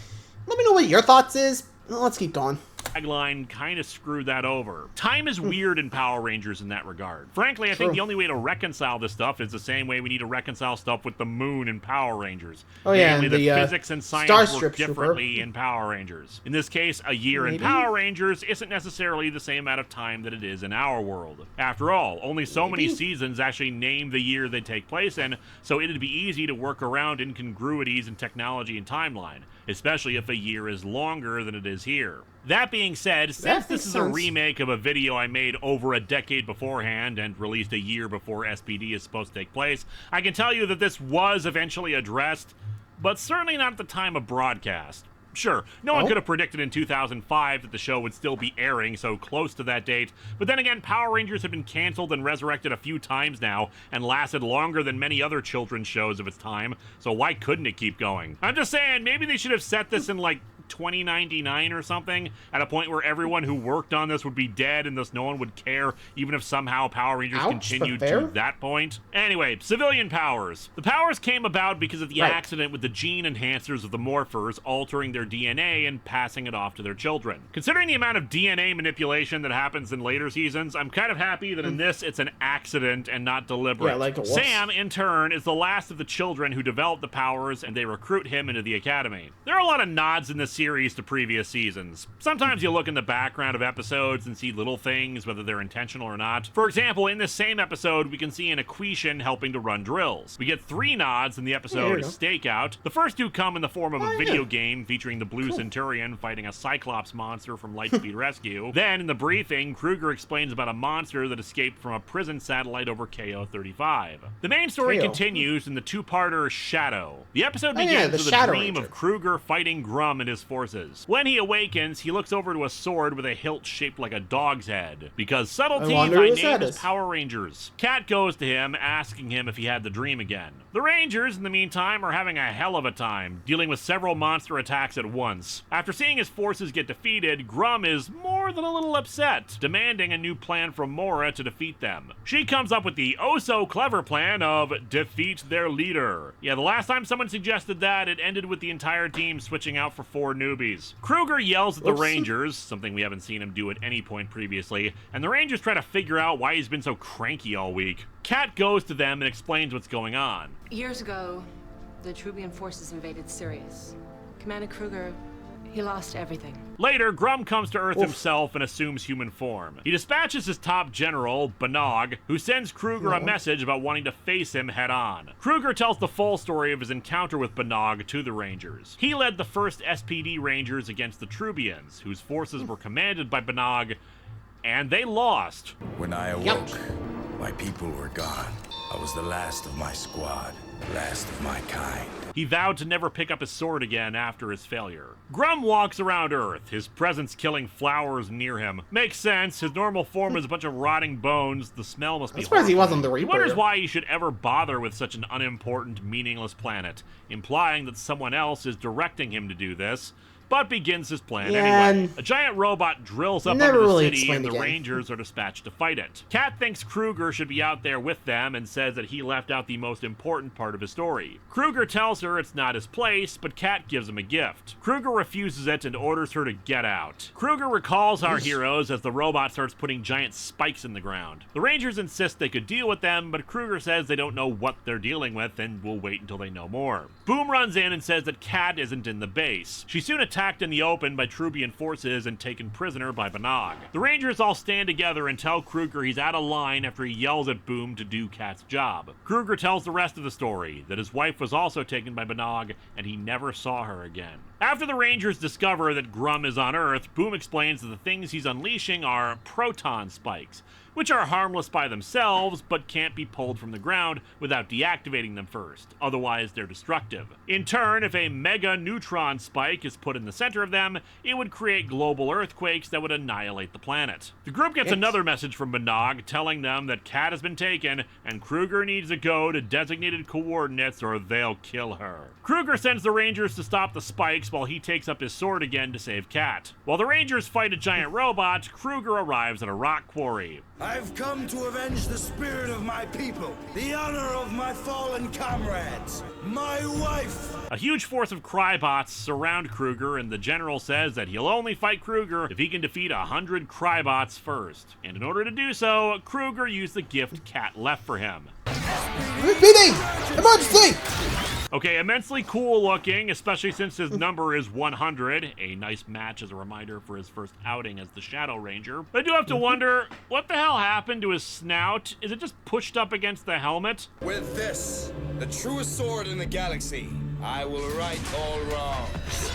let me know what your thoughts is. Let's keep going. Tagline kind of screwed that over. Time is weird in Power Rangers in that regard. Frankly, I think the only way to reconcile this stuff is the same way we need to reconcile stuff with the moon in Power Rangers. Oh yeah, namely, the physics and science work differently in Power Rangers. In this case, a year in Power Rangers isn't necessarily the same amount of time that it is in our world. After all, only so many seasons actually name the year they take place in, so it'd be easy to work around incongruities in technology and timeline, especially if a year is longer than it is here. That being said, since this is a remake of a video I made over a decade beforehand and released a year before SPD is supposed to take place, I can tell you that this was eventually addressed, but certainly not at the time of broadcast. Sure, no one could have predicted in 2005 that the show would still be airing so close to that date, but then again, Power Rangers have been canceled and resurrected a few times now, and lasted longer than many other children's shows of its time, so why couldn't it keep going? I'm just saying, maybe they should have set this in, like, 2099 or something, at a point where everyone who worked on this would be dead and thus no one would care, even if somehow Power Rangers continued to that point. Anyway, civilian powers. The powers came about because of the accident with the gene enhancers of the Morphers altering their DNA and passing it off to their children. Considering the amount of DNA manipulation that happens in later seasons, I'm kind of happy that in this it's an accident and not deliberate. Yeah, like Sam, in turn, is the last of the children who developed the powers, and they recruit him into the academy. There are a lot of nods in this series to previous seasons. Sometimes you look in the background of episodes and see little things, whether they're intentional or not. For example, in this same episode, we can see an Equation helping to run drills. We get 3 nods in the episode Stakeout. The first 2 come in the form of a video game featuring the Blue Centurion fighting a Cyclops monster from Lightspeed Rescue. Then, in the briefing, Kruger explains about a monster that escaped from a prison satellite over KO-35. The main story continues in the 2-parter Shadow. The episode begins with a dream of Kruger fighting Grum and his forces. When he awakens, he looks over to a sword with a hilt shaped like a dog's head. Because subtlety, thy name is Power Rangers. Kat goes to him, asking him if he had the dream again. The Rangers, in the meantime, are having a hell of a time, dealing with several monster attacks at once. After seeing his forces get defeated, Grum is more than a little upset, demanding a new plan from Mora to defeat them. She comes up with the oh-so-clever plan of defeat their leader. Yeah, the last time someone suggested that, it ended with the entire team switching out for 4 newbies. Kruger yells at the Rangers, something we haven't seen him do at any point previously, and the Rangers try to figure out why he's been so cranky all week. Kat goes to them and explains what's going on. Years ago, the Trubian forces invaded Sirius. Commander Kruger, he lost everything. Later, Grum comes to Earth himself and assumes human form. He dispatches his top general, Banog, who sends Kruger a message about wanting to face him head-on. Kruger tells the full story of his encounter with Banog to the Rangers. He led the first SPD Rangers against the Trubians, whose forces were commanded by Banog, and they lost. When I awoke, my people were gone. I was the last of my squad, last of my kind. He vowed to never pick up his sword again after his failure. Grum walks around Earth, his presence killing flowers near him. Makes sense, his normal form is a bunch of rotting bones, the smell must be surprised he wasn't the Reaper. He wonders why he should ever bother with such an unimportant, meaningless planet, implying that someone else is directing him to do this, but begins his plan anyway. A giant robot drills up under the city, and the Rangers are dispatched to fight it. Kat thinks Kruger should be out there with them and says that he left out the most important part of his story. Kruger tells her it's not his place, but Kat gives him a gift. Kruger refuses it and orders her to get out. Kruger recalls our heroes as the robot starts putting giant spikes in the ground. The Rangers insist they could deal with them, but Kruger says they don't know what they're dealing with and will wait until they know more. Boom runs in and says that Kat isn't in the base. She soon attacked in the open by Trubian forces and taken prisoner by Banog. The Rangers all stand together and tell Kruger he's out of line after he yells at Boom to do Kat's job. Kruger tells the rest of the story, that his wife was also taken by Banog and he never saw her again. After the Rangers discover that Grum is on Earth, Boom explains that the things he's unleashing are proton spikes, which are harmless by themselves, but can't be pulled from the ground without deactivating them first, otherwise they're destructive. In turn, if a mega neutron spike is put in the center of them, it would create global earthquakes that would annihilate the planet. The group gets another message from Banog telling them that Kat has been taken, and Kruger needs to go to designated coordinates or they'll kill her. Kruger sends the Rangers to stop the spikes while he takes up his sword again to save Kat. While the Rangers fight a giant robot, Kruger arrives at a rock quarry. I've come to avenge the spirit of my people, the honor of my fallen comrades, my wife. A huge force of Crybots surround Kruger, and the general says that he'll only fight Kruger if he can defeat 100 Crybots first. And in order to do so, Kruger used the gift Kat left for him. Repeating! Emergency! Okay, immensely cool looking, especially since his number is 100. A nice match as a reminder for his first outing as the Shadow Ranger. But I do have to wonder, what the hell happened to his snout? Is it just pushed up against the helmet? With this, the truest sword in the galaxy, I will right all wrongs.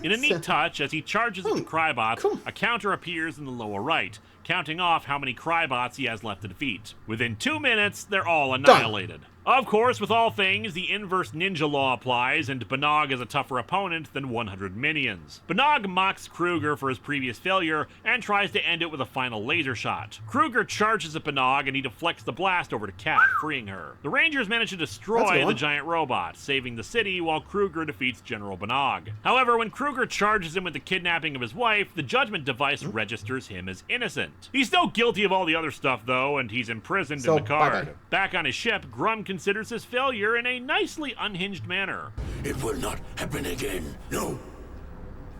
In a neat touch, as he charges at the Crybots, a counter appears in the lower right. counting off how many Crybots he has left to defeat. Within 2 minutes, they're all annihilated. Of course, with all things, the inverse ninja law applies, and Banog is a tougher opponent than 100 minions. Banog mocks Kruger for his previous failure and tries to end it with a final laser shot. Kruger charges at Banog and he deflects the blast over to Kat, freeing her. The Rangers manage to destroy the giant robot, saving the city while Kruger defeats General Banog. However, when Kruger charges him with the kidnapping of his wife, the judgment device registers him as innocent. He's still guilty of all the other stuff, though, and he's imprisoned in the card. Back on his ship, Grum considers his failure in a nicely unhinged manner. It will not happen again. No.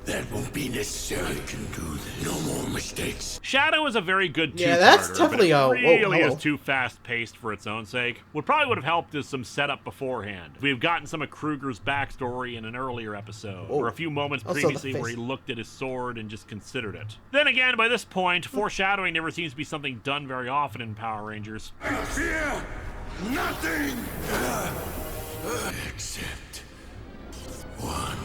That won't be necessary. I can do this. No more mistakes. Shadow is a very good two-parter, that's definitely but it really is too fast-paced for its own sake. What probably would have helped is some setup beforehand. We've gotten some of Kruger's backstory in an earlier episode, or a few moments previously where he looked at his sword and just considered it. Then again, by this point, foreshadowing never seems to be something done very often in Power Rangers. I fear nothing except one.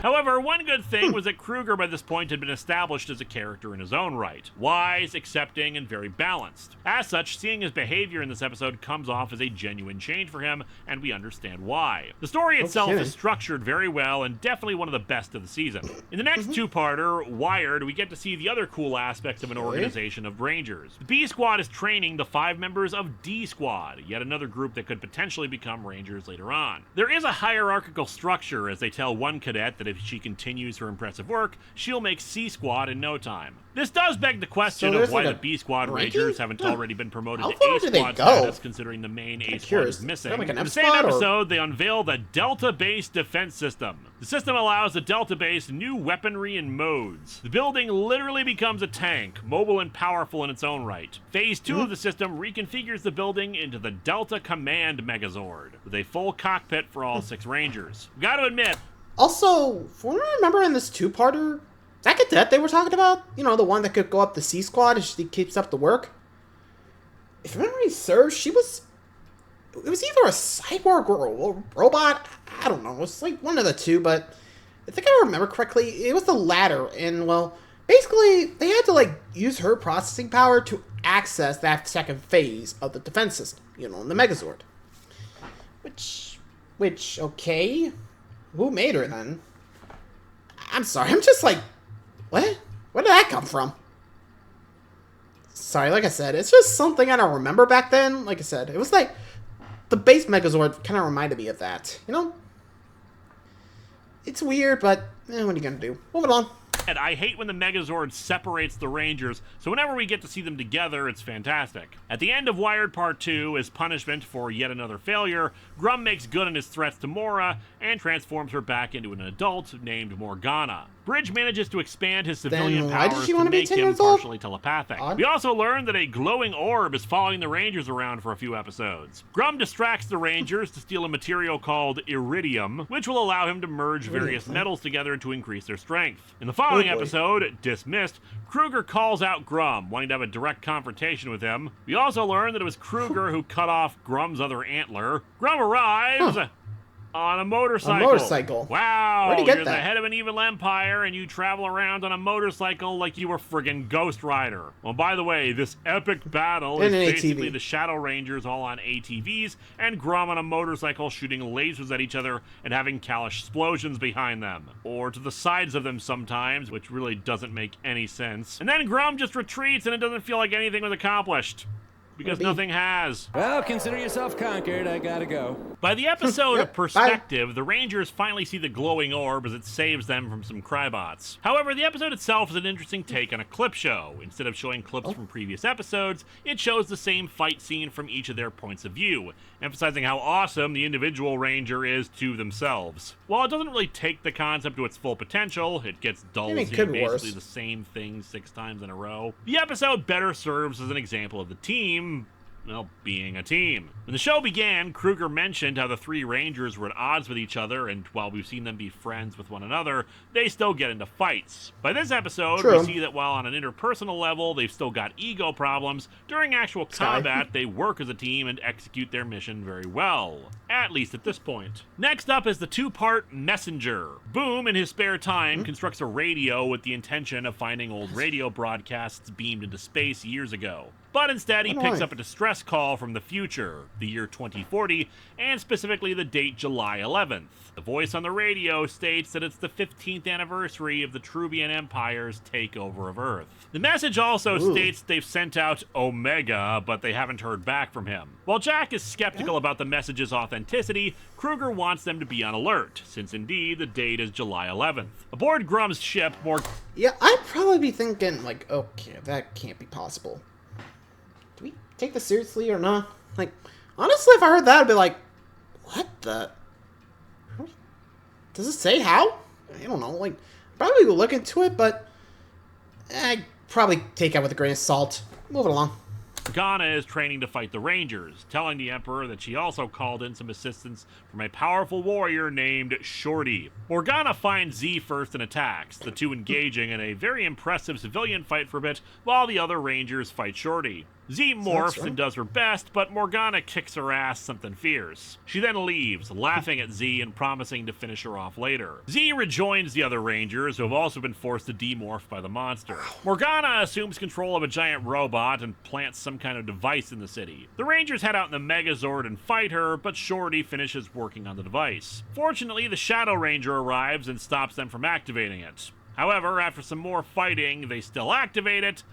However, one good thing was that Kruger by this point had been established as a character in his own right. Wise, accepting, and very balanced. As such, seeing his behavior in this episode comes off as a genuine change for him, and we understand why. The story itself is structured very well and definitely one of the best of the season. In the next two-parter, Wired, we get to see the other cool aspects of an organization of Rangers. The B Squad is training the 5 members of D Squad, yet another group that could potentially become Rangers later on. There is a hierarchical structure as they tell one cadet that if she continues her impressive work, she'll make C Squad in no time. This does beg the question of why the B Squad Rangers haven't already been promoted to A Squad status, considering the main A Squad is missing. In the same episode, they unveil the Delta Base Defense System. The system allows the Delta Base new weaponry and modes. The building literally becomes a tank, mobile and powerful in its own right. Phase 2 of the system reconfigures the building into the Delta Command Megazord, with a full cockpit for all 6 Rangers. We gotta admit, also, from what I remember in this two-parter, that cadet they were talking about, you know, the one that could go up the C Squad if she keeps up the work. If memory serves, it was either a cyborg or a robot. I don't know. It was like one of the two, but I think I remember correctly, it was the latter. And, well, basically, they had to, like, use her processing power to access that second phase of the defense system, you know, in the Megazord. Which, okay. Who made her, then? I'm sorry, I'm just like, what? Where did that come from? Sorry, like I said, it's just something I don't remember back then. Like I said, it was like, the base Megazord kind of reminded me of that, you know? It's weird, but, what are you gonna do? Moving on. I hate when the Megazord separates the Rangers, so whenever we get to see them together, it's fantastic. At the end of Wired Part 2, as punishment for yet another failure, Grum makes good on his threats to Mora and transforms her back into an adult named Morgana. Bridge manages to expand his civilian powers to make him partially telepathic. We also learn that a glowing orb is following the Rangers around for a few episodes. Grum distracts the Rangers to steal a material called iridium, which will allow him to merge various metals together to increase their strength. In the following episode, Dismissed, Kruger calls out Grum, wanting to have a direct confrontation with him. We also learn that it was Kruger who cut off Grum's other antler. Grum arrives on a motorcycle. Wow, you're the head of an evil empire and you travel around on a motorcycle like you were friggin' Ghost Rider. Well, by the way, this epic battle is basically the Shadow Rangers all on ATVs and Grum on a motorcycle shooting lasers at each other and having Kalish explosions behind them. Or to the sides of them sometimes, which really doesn't make any sense. And then Grum just retreats and it doesn't feel like anything was accomplished. Because nothing has. Well, consider yourself conquered. I gotta go. By the episode of Perspective, the Rangers finally see the glowing orb as it saves them from some Crybots. However, the episode itself is an interesting take on a clip show. Instead of showing clips from previous episodes, it shows the same fight scene from each of their points of view, emphasizing how awesome the individual Ranger is to themselves. While it doesn't really take the concept to its full potential, it gets dull seeing basically the same thing 6 times in a row. The episode better serves as an example of the team, well, being a team. When the show began, Kruger mentioned how the three Rangers were at odds with each other, and while we've seen them be friends with one another, they still get into fights. By this episode, we see that while on an interpersonal level, they've still got ego problems, during actual combat, they work as a team and execute their mission very well. At least at this point. Next up is the two-part Messenger. Boom, in his spare time, constructs a radio with the intention of finding old radio broadcasts beamed into space years ago. But instead, he picks up a distress call from the future, the year 2040, and specifically the date July 11th. The voice on the radio states that it's the 15th anniversary of the Trubian Empire's takeover of Earth. The message also states they've sent out Omega, but they haven't heard back from him. While Jack is skeptical about the message's authenticity, Kruger wants them to be on alert, since indeed the date is July 11th. Aboard Grum's ship, Yeah, I'd probably be thinking, like, okay, that can't be possible. Do we take this seriously or not? Like, honestly, if I heard that, I'd be like, what the... Does it say how? I don't know, like, probably will look into it, but I'd probably take it with a grain of salt. Move it along. Morgana is training to fight the Rangers, telling the Emperor that she also called in some assistance from a powerful warrior named Shorty. Morgana finds Z first and attacks, the two engaging in a very impressive civilian fight for a bit, while the other Rangers fight Shorty. Z morphs and does her best, but Morgana kicks her ass something fierce. She then leaves, laughing at Z and promising to finish her off later. Z rejoins the other Rangers, who have also been forced to demorph by the monster. Morgana assumes control of a giant robot and plants some kind of device in the city. The Rangers head out in the Megazord and fight her, but Shorty finishes working on the device. Fortunately, the Shadow Ranger arrives and stops them from activating it. However, after some more fighting, they still activate it,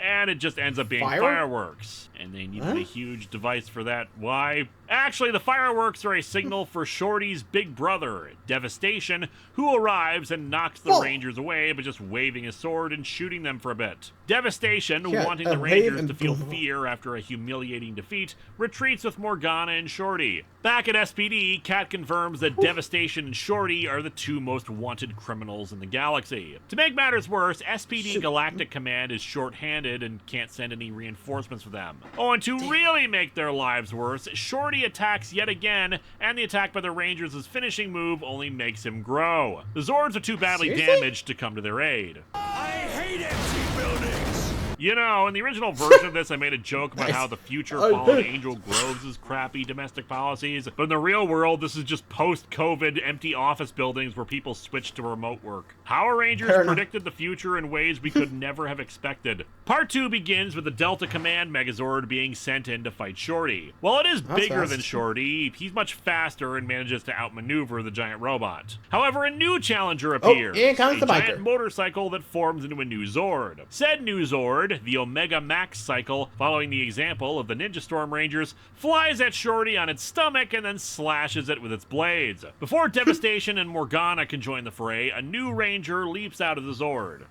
and it just ends up being fireworks. And they needed a huge device for that. Why? Actually, the fireworks are a signal for Shorty's big brother, Devastation, who arrives and knocks the Rangers away by just waving his sword and shooting them for a bit. Devastation, wanting the Rangers to feel fear after a humiliating defeat, retreats with Morgana and Shorty. Back at SPD, Kat confirms that Devastation and Shorty are the two most wanted criminals in the galaxy. To make matters worse, SPD Galactic Command is short-handed and can't send any reinforcements for them. Oh, and to really make their lives worse, Shorty attacks yet again, and the attack by the Rangers' finishing move only makes him grow. The Zords are too badly damaged to come to their aid. I hate empty buildings! You know, in the original version of this, I made a joke about how the future followed Angel Groves' crappy domestic policies, but in the real world, this is just post-COVID empty office buildings where people switched to remote work. Power Rangers predicted the future in ways we could never have expected. Part 2 begins with the Delta Command Megazord being sent in to fight Shorty. While it is bigger than Shorty, he's much faster and manages to outmaneuver the giant robot. However, a new challenger appears, a giant motorcycle that forms into a new Zord. Said new Zord, the Omega Max cycle, following the example of the Ninja Storm Rangers, flies at Shorty on its stomach and then slashes it with its blades. Before Devastation and Morgana can join the fray, a new Ranger leaps out of the Zord.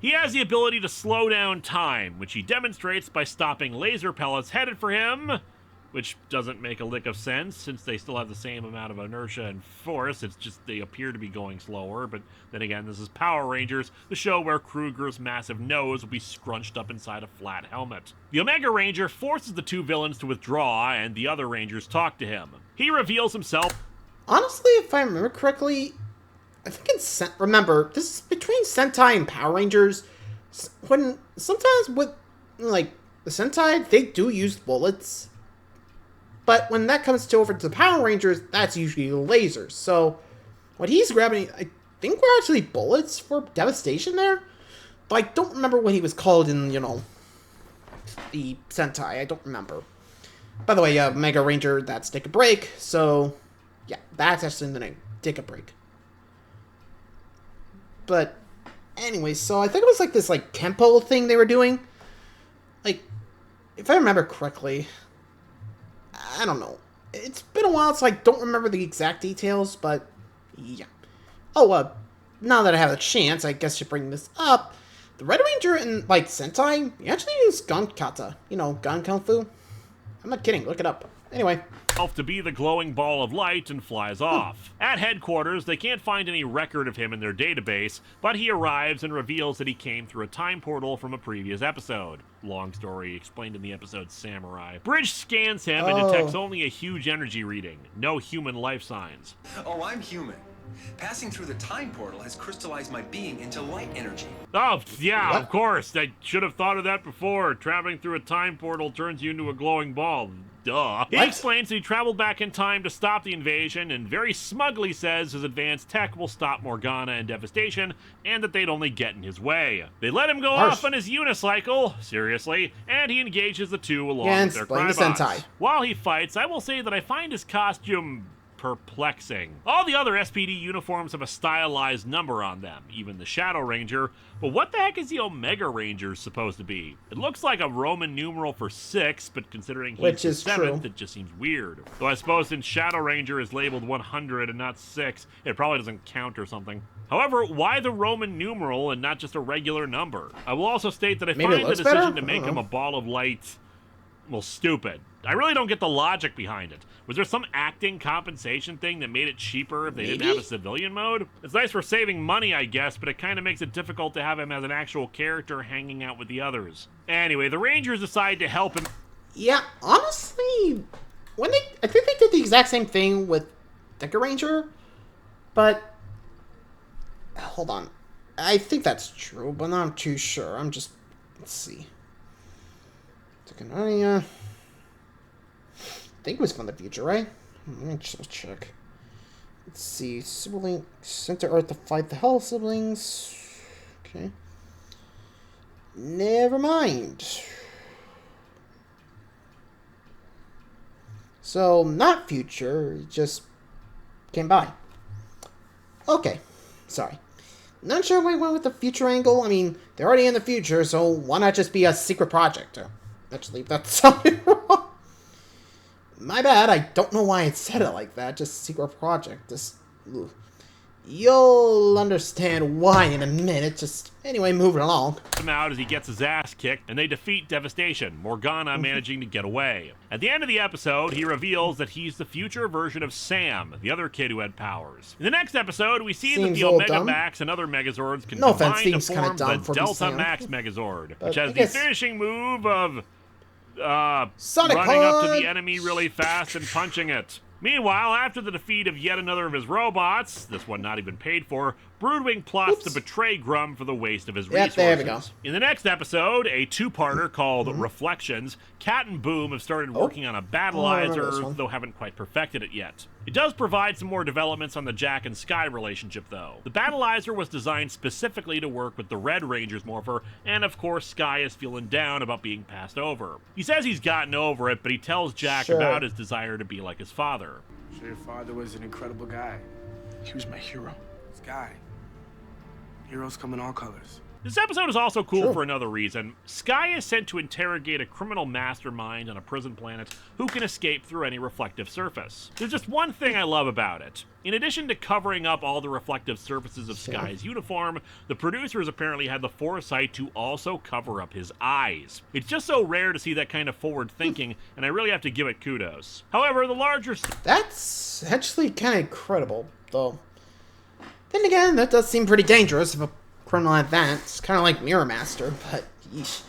He has the ability to slow down time, which he demonstrates by stopping laser pellets headed for him, which doesn't make a lick of sense, since they still have the same amount of inertia and force. It's just they appear to be going slower, but then again, this is Power Rangers, the show where Kruger's massive nose will be scrunched up inside a flat helmet. The Omega Ranger forces the two villains to withdraw, and the other Rangers talk to him. He reveals himself... Honestly, if I remember correctly, I think it's... Remember, this is between Sentai and Power Rangers. When sometimes with, like, the Sentai, they do use bullets. But when that comes to over to the Power Rangers, that's usually lasers. So, what he's grabbing, I think were actually bullets for Devastation there. But I don't remember what he was called in, you know, the Sentai. I don't remember. By the way, Mega Ranger, that's Take a Break. So, yeah, that's actually the name. Take a Break. But, anyway, so I think it was like this, like, Kempo thing they were doing. Like, if I remember correctly... I don't know. It's been a while, so I don't remember the exact details, but yeah. Oh, now that I have a chance, I guess to bring this up, the Red Ranger in, like, Sentai, he actually used gun kata. You know, gun kung fu. I'm not kidding, look it up. Anyway, to be the glowing ball of light and flies off. At headquarters, they can't find any record of him in their database, but he arrives and reveals that he came through a time portal from a previous episode. Long story explained in the episode Samurai. Bridge scans him and detects only a huge energy reading, no human life signs. Oh, I'm human. Passing through the time portal has crystallized my being into light energy. Oh, yeah, of course. I should have thought of that before. Traveling through a time portal turns you into a glowing ball. Duh. He explains that he traveled back in time to stop the invasion and very smugly says his advanced tech will stop Morgana and Devastation and that they'd only get in his way. They let him go off on his unicycle, seriously, and he engages the two along with their crybots. While he fights, I will say that I find his costume perplexing. All the other SPD uniforms have a stylized number on them, even the Shadow Ranger, but what the heck is the Omega Ranger supposed to be? It looks like a Roman numeral for 6, but considering he's the 7th, it just seems weird. Though I suppose since Shadow Ranger is labeled 100 and not 6, it probably doesn't count or something. However, why the Roman numeral and not just a regular number? I will also state that I find the decision to make him a ball of light, well, stupid. I really don't get the logic behind it. Was there some acting compensation thing that made it cheaper if they didn't have a civilian mode? It's nice for saving money, I guess, but it kind of makes it difficult to have him as an actual character hanging out with the others. Anyway, the Rangers decide to help him. Yeah, honestly, I think they did the exact same thing with Decker Ranger, but hold on. I think that's true, but not too sure. Let's see. I think it was from the future, right? Let me just check. Let's see. Sibling sent to Earth to fight the Hell siblings. Okay. Never mind. So, not future, it just came by. Okay. Sorry. Not sure why I went with the future angle. I mean, they're already in the future, so why not just be a secret project? Actually, that sounded wrong. My bad, I don't know why it said it like that. Just secret project. You'll understand why in a minute. Anyway, moving along. Him out as he gets his ass kicked, and they defeat Devastation, Morgana managing to get away. At the end of the episode, he reveals that he's the future version of Sam, the other kid who had powers. In the next episode, we see that the Omega Max and other Megazords can combine to form the Delta Max Megazord, which has the finishing move of Sonic running Punch! up to the enemy really fast and punching it. Meanwhile, after the defeat of yet another of his robots, this one not even paid for, Broodwing plots to betray Grum for the waste of his resources. There we go. In the next episode, a two-parter called Reflections, Cat and Boom have started working on a battleizer, though haven't quite perfected it yet. It does provide some more developments on the Jack and Sky relationship, though. The battleizer was designed specifically to work with the Red Ranger's morpher, and of course Sky is feeling down about being passed over. He says he's gotten over it, but he tells Jack about his desire to be like his father. Sure, your father was an incredible guy. He was my hero. Sky. Heroes come in all colors. This episode is also cool for another reason. Sky is sent to interrogate a criminal mastermind on a prison planet who can escape through any reflective surface. There's just one thing I love about it. In addition to covering up all the reflective surfaces of Sky's uniform, the producers apparently had the foresight to also cover up his eyes. It's just so rare to see that kind of forward thinking, and I really have to give it kudos. However, the larger... That's actually kind of incredible, though. Then again, that does seem pretty dangerous if a criminal like that. It's kind of like Mirror Master, but yeesh.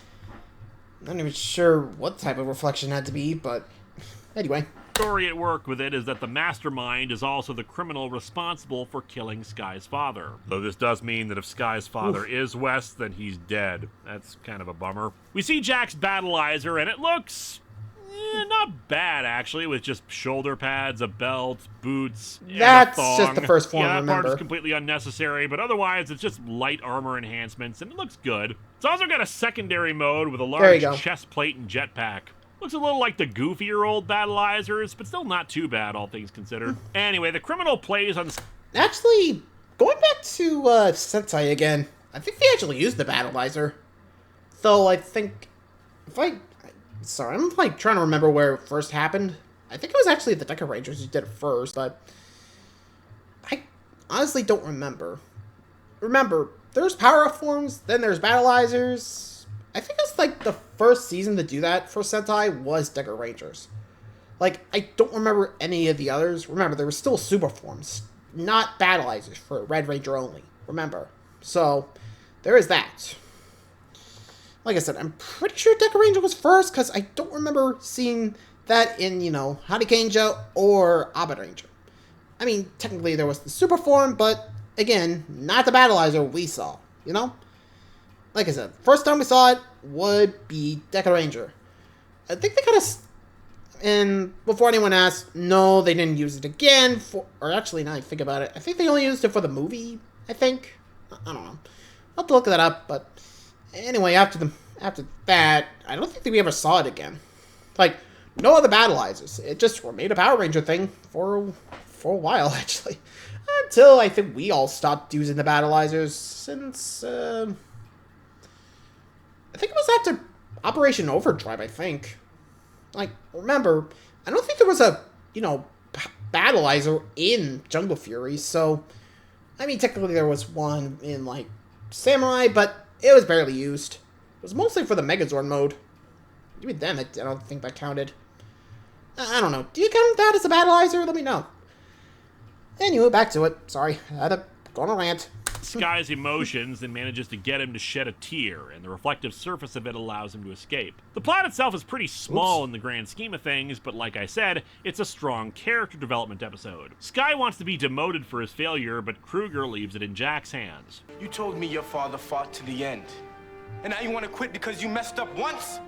Not even sure what type of reflection had to be, but anyway. The story at work with it is that the mastermind is also the criminal responsible for killing Sky's father. Though this does mean that if Sky's father is Wes, then he's dead. That's kind of a bummer. We see Jack's battleizer, and it looks... not bad, actually, with just shoulder pads, a belt, boots, and a thong. Just the first form, that remember. part is completely unnecessary, but otherwise it's just light armor enhancements, and it looks good. It's also got a secondary mode with a large chest plate and jetpack. Looks a little like the goofier old battleizers, but still not too bad, all things considered. Anyway, the criminal plays on... Actually, going back to Sentai again, I think they actually used the battleizer. Though I think... Sorry, I'm like trying to remember where it first happened. I think it was actually the Decker Rangers who did it first, but I honestly don't remember. Remember, there's power-up forms, then there's battleizers. I think it's like the first season to do that for Sentai was Decker Rangers. Like, I don't remember any of the others. Remember, there were still super forms, not battleizers for Red Ranger only. Remember. So, there is that. Like I said, I'm pretty sure Deca Ranger was first, because I don't remember seeing that in, you know, Hurricane or Abed Ranger. I mean, technically there was the super form, but, again, not the battleizer we saw, you know? Like I said, first time we saw it would be Deca Ranger. I think they kind of... And before anyone asks, no, they didn't use it again for... Or actually, now I think about it, I think they only used it for the movie, I think. I don't know. I'll have to look that up, but... Anyway, after that, I don't think that we ever saw it again. Like, no other battleizers. It just remained a Power Ranger thing for a while, actually. Until I think we all stopped using the battleizers since... I think it was after Operation Overdrive, I think. Like, remember, I don't think there was a, you know, battleizer in Jungle Fury, so... I mean, technically there was one in, like, Samurai, but it was barely used. It was mostly for the Megazord mode. Even then, I don't think that counted. I don't know. Do you count that as a battleizer? Let me know. Anyway, back to it. Sorry, I had to go on a rant. Sky's emotions and manages to get him to shed a tear, and the reflective surface of it allows him to escape. The plot itself is pretty small in the grand scheme of things, but like I said, it's a strong character development episode. Sky wants to be demoted for his failure, but Kruger leaves it in Jack's hands. You told me your father fought to the end, and now you want to quit because you messed up once?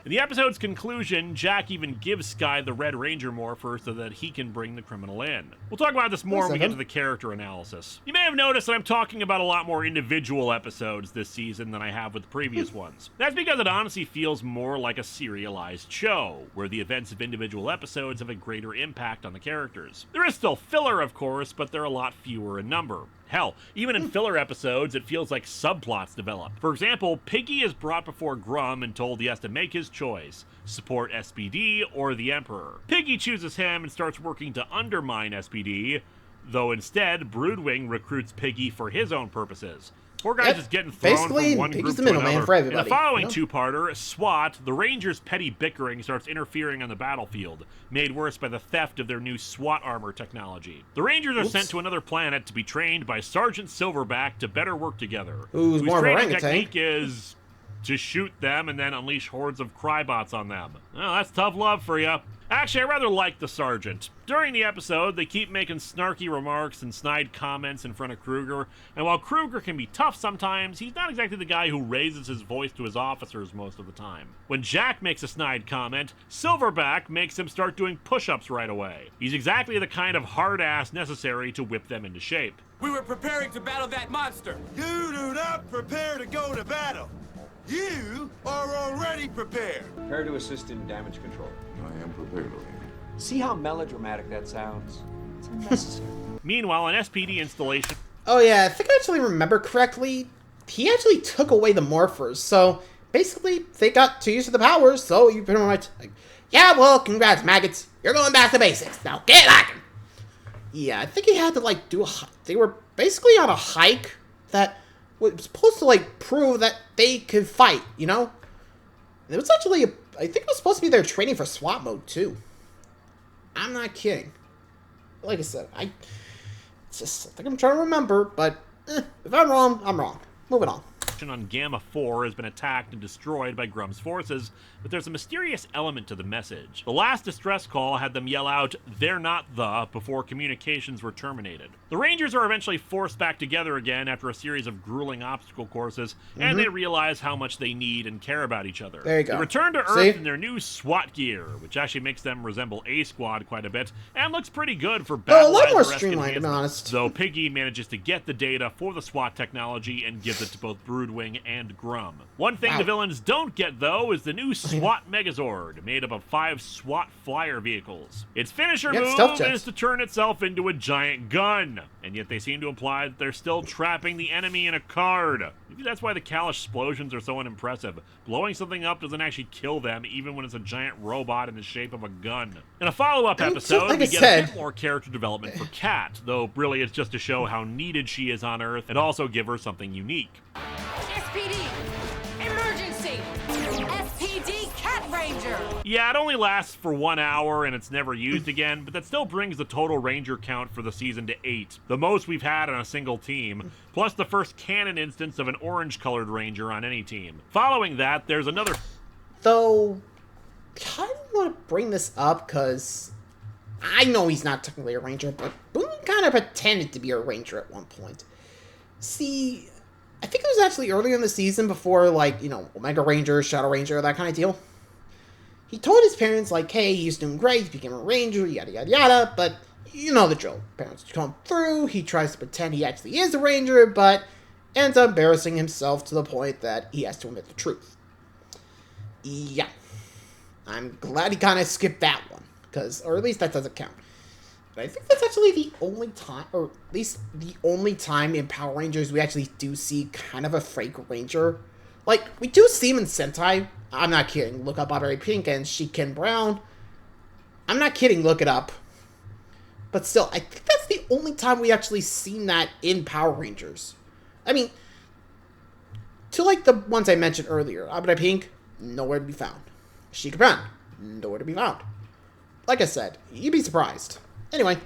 In the episode's conclusion, Jack even gives Sky the Red Ranger morpher so that he can bring the criminal in. We'll talk about this more when we get to the character analysis. You may have noticed that I'm talking about a lot more individual episodes this season than I have with the previous ones. That's because it honestly feels more like a serialized show, where the events of individual episodes have a greater impact on the characters. There is still filler, of course, but they're a lot fewer in number. Hell, even in filler episodes, it feels like subplots develop. For example, Piggy is brought before Grum and told he has to make his choice, support SPD or the Emperor. Piggy chooses him and starts working to undermine SPD, though instead, Broodwing recruits Piggy for his own purposes. Poor guy's just getting thrown from one group to another. In the following two-parter, SWAT, the Rangers' petty bickering starts interfering on the battlefield, made worse by the theft of their new SWAT armor technology. The Rangers are sent to another planet to be trained by Sergeant Silverback to better work together. Whose training technique is to shoot them and then unleash hordes of Crybots on them. Well, that's tough love for you. Actually, I rather like the Sergeant. During the episode, they keep making snarky remarks and snide comments in front of Kruger, and while Kruger can be tough sometimes, he's not exactly the guy who raises his voice to his officers most of the time. When Jack makes a snide comment, Silverback makes him start doing push-ups right away. He's exactly the kind of hard-ass necessary to whip them into shape. We were preparing to battle that monster. You do not prepare to go to battle. You are already prepared. Prepare to assist in damage control. I am prepared, Lieutenant. See how melodramatic that sounds? It's unnecessary. Meanwhile, an SPD installation... Oh yeah, I think I actually remember correctly. He actually took away the morphers, so basically they got to use of the powers, so you pretty much like, yeah, well, congrats, maggots. You're going back to basics. Now get lacking. Yeah, I think he had to like do a... They were basically on a hike that was supposed to like prove that they could fight, you know? It was actually, I think it was supposed to be their training for SWAT mode, too. I'm not kidding. Like I said, I think I'm trying to remember, but if I'm wrong, I'm wrong. Moving on. On Gamma 4 has been attacked and destroyed by Grum's forces, but there's a mysterious element to the message. The last distress call had them yell out, "They're not the," before communications were terminated. The Rangers are eventually forced back together again after a series of grueling obstacle courses, and they realize how much they need and care about each other. There you go. They return to Earth in their new SWAT gear, which actually makes them resemble A-Squad quite a bit, and looks pretty good for battle. A lot more streamlined, to be honest. Though Piggy manages to get the data for the SWAT technology and gives it to both Broodwing and Grum. One thing the villains don't get, though, is the new SWAT Megazord, made up of 5 SWAT flyer vehicles. Its finisher move is to turn itself into a giant gun, and yet they seem to imply that they're still trapping the enemy in a card. Maybe that's why the Kalish Explosions are so unimpressive. Blowing something up doesn't actually kill them, even when it's a giant robot in the shape of a gun. In a follow-up episode, we get a bit more character development for Kat, though really it's just to show how needed she is on Earth, and also give her something unique. SPD! Emergency! SPD Cat Ranger! Yeah, it only lasts for 1 hour and it's never used again, but that still brings the total Ranger count for the season to 8, the most we've had on a single team, plus the first canon instance of an orange-colored Ranger on any team. Following that, there's another... Though, I kind of want to bring this up because I know he's not technically a Ranger, but Boone kind of pretended to be a Ranger at one point. See, I think it was actually earlier in the season before, like, you know, Omega Ranger, Shadow Ranger, that kind of deal. He told his parents, like, hey, he's doing great, he became a Ranger, yada, yada, yada, but you know the drill. Parents come through, he tries to pretend he actually is a Ranger, but ends up embarrassing himself to the point that he has to admit the truth. Yeah. I'm glad he kind of skipped that one, or at least that doesn't count. But I think that's actually the only time, or at least the only time in Power Rangers we actually do see kind of a fake Ranger. Like, we do see him in Sentai. I'm not kidding. Look up Bobberry Pink and Ken Brown. I'm not kidding. Look it up. But still, I think that's the only time we actually seen that in Power Rangers. I mean, to like the ones I mentioned earlier. Bobberry Pink, nowhere to be found. Ken Brown, nowhere to be found. Like I said, you'd be surprised. Anyway.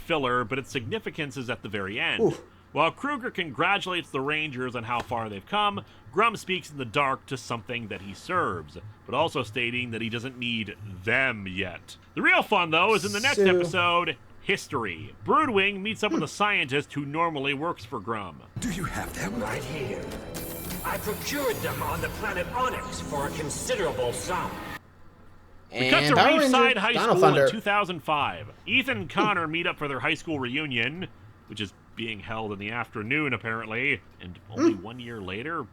Filler, but its significance is at the very end. Oof. While Kruger congratulates the Rangers on how far they've come, Grum speaks in the dark to something that he serves, but also stating that he doesn't need them yet. The real fun, though, is in the next episode, History. Broodwing meets up with a scientist who normally works for Grum. Do you have them? Right here. I procured them on the planet Onyx for a considerable sum. We cut to Reefside High Dino School Thunder. in 2005. Ethan and Connor meet up for their high school reunion, which is being held in the afternoon, apparently, and only 1 year later?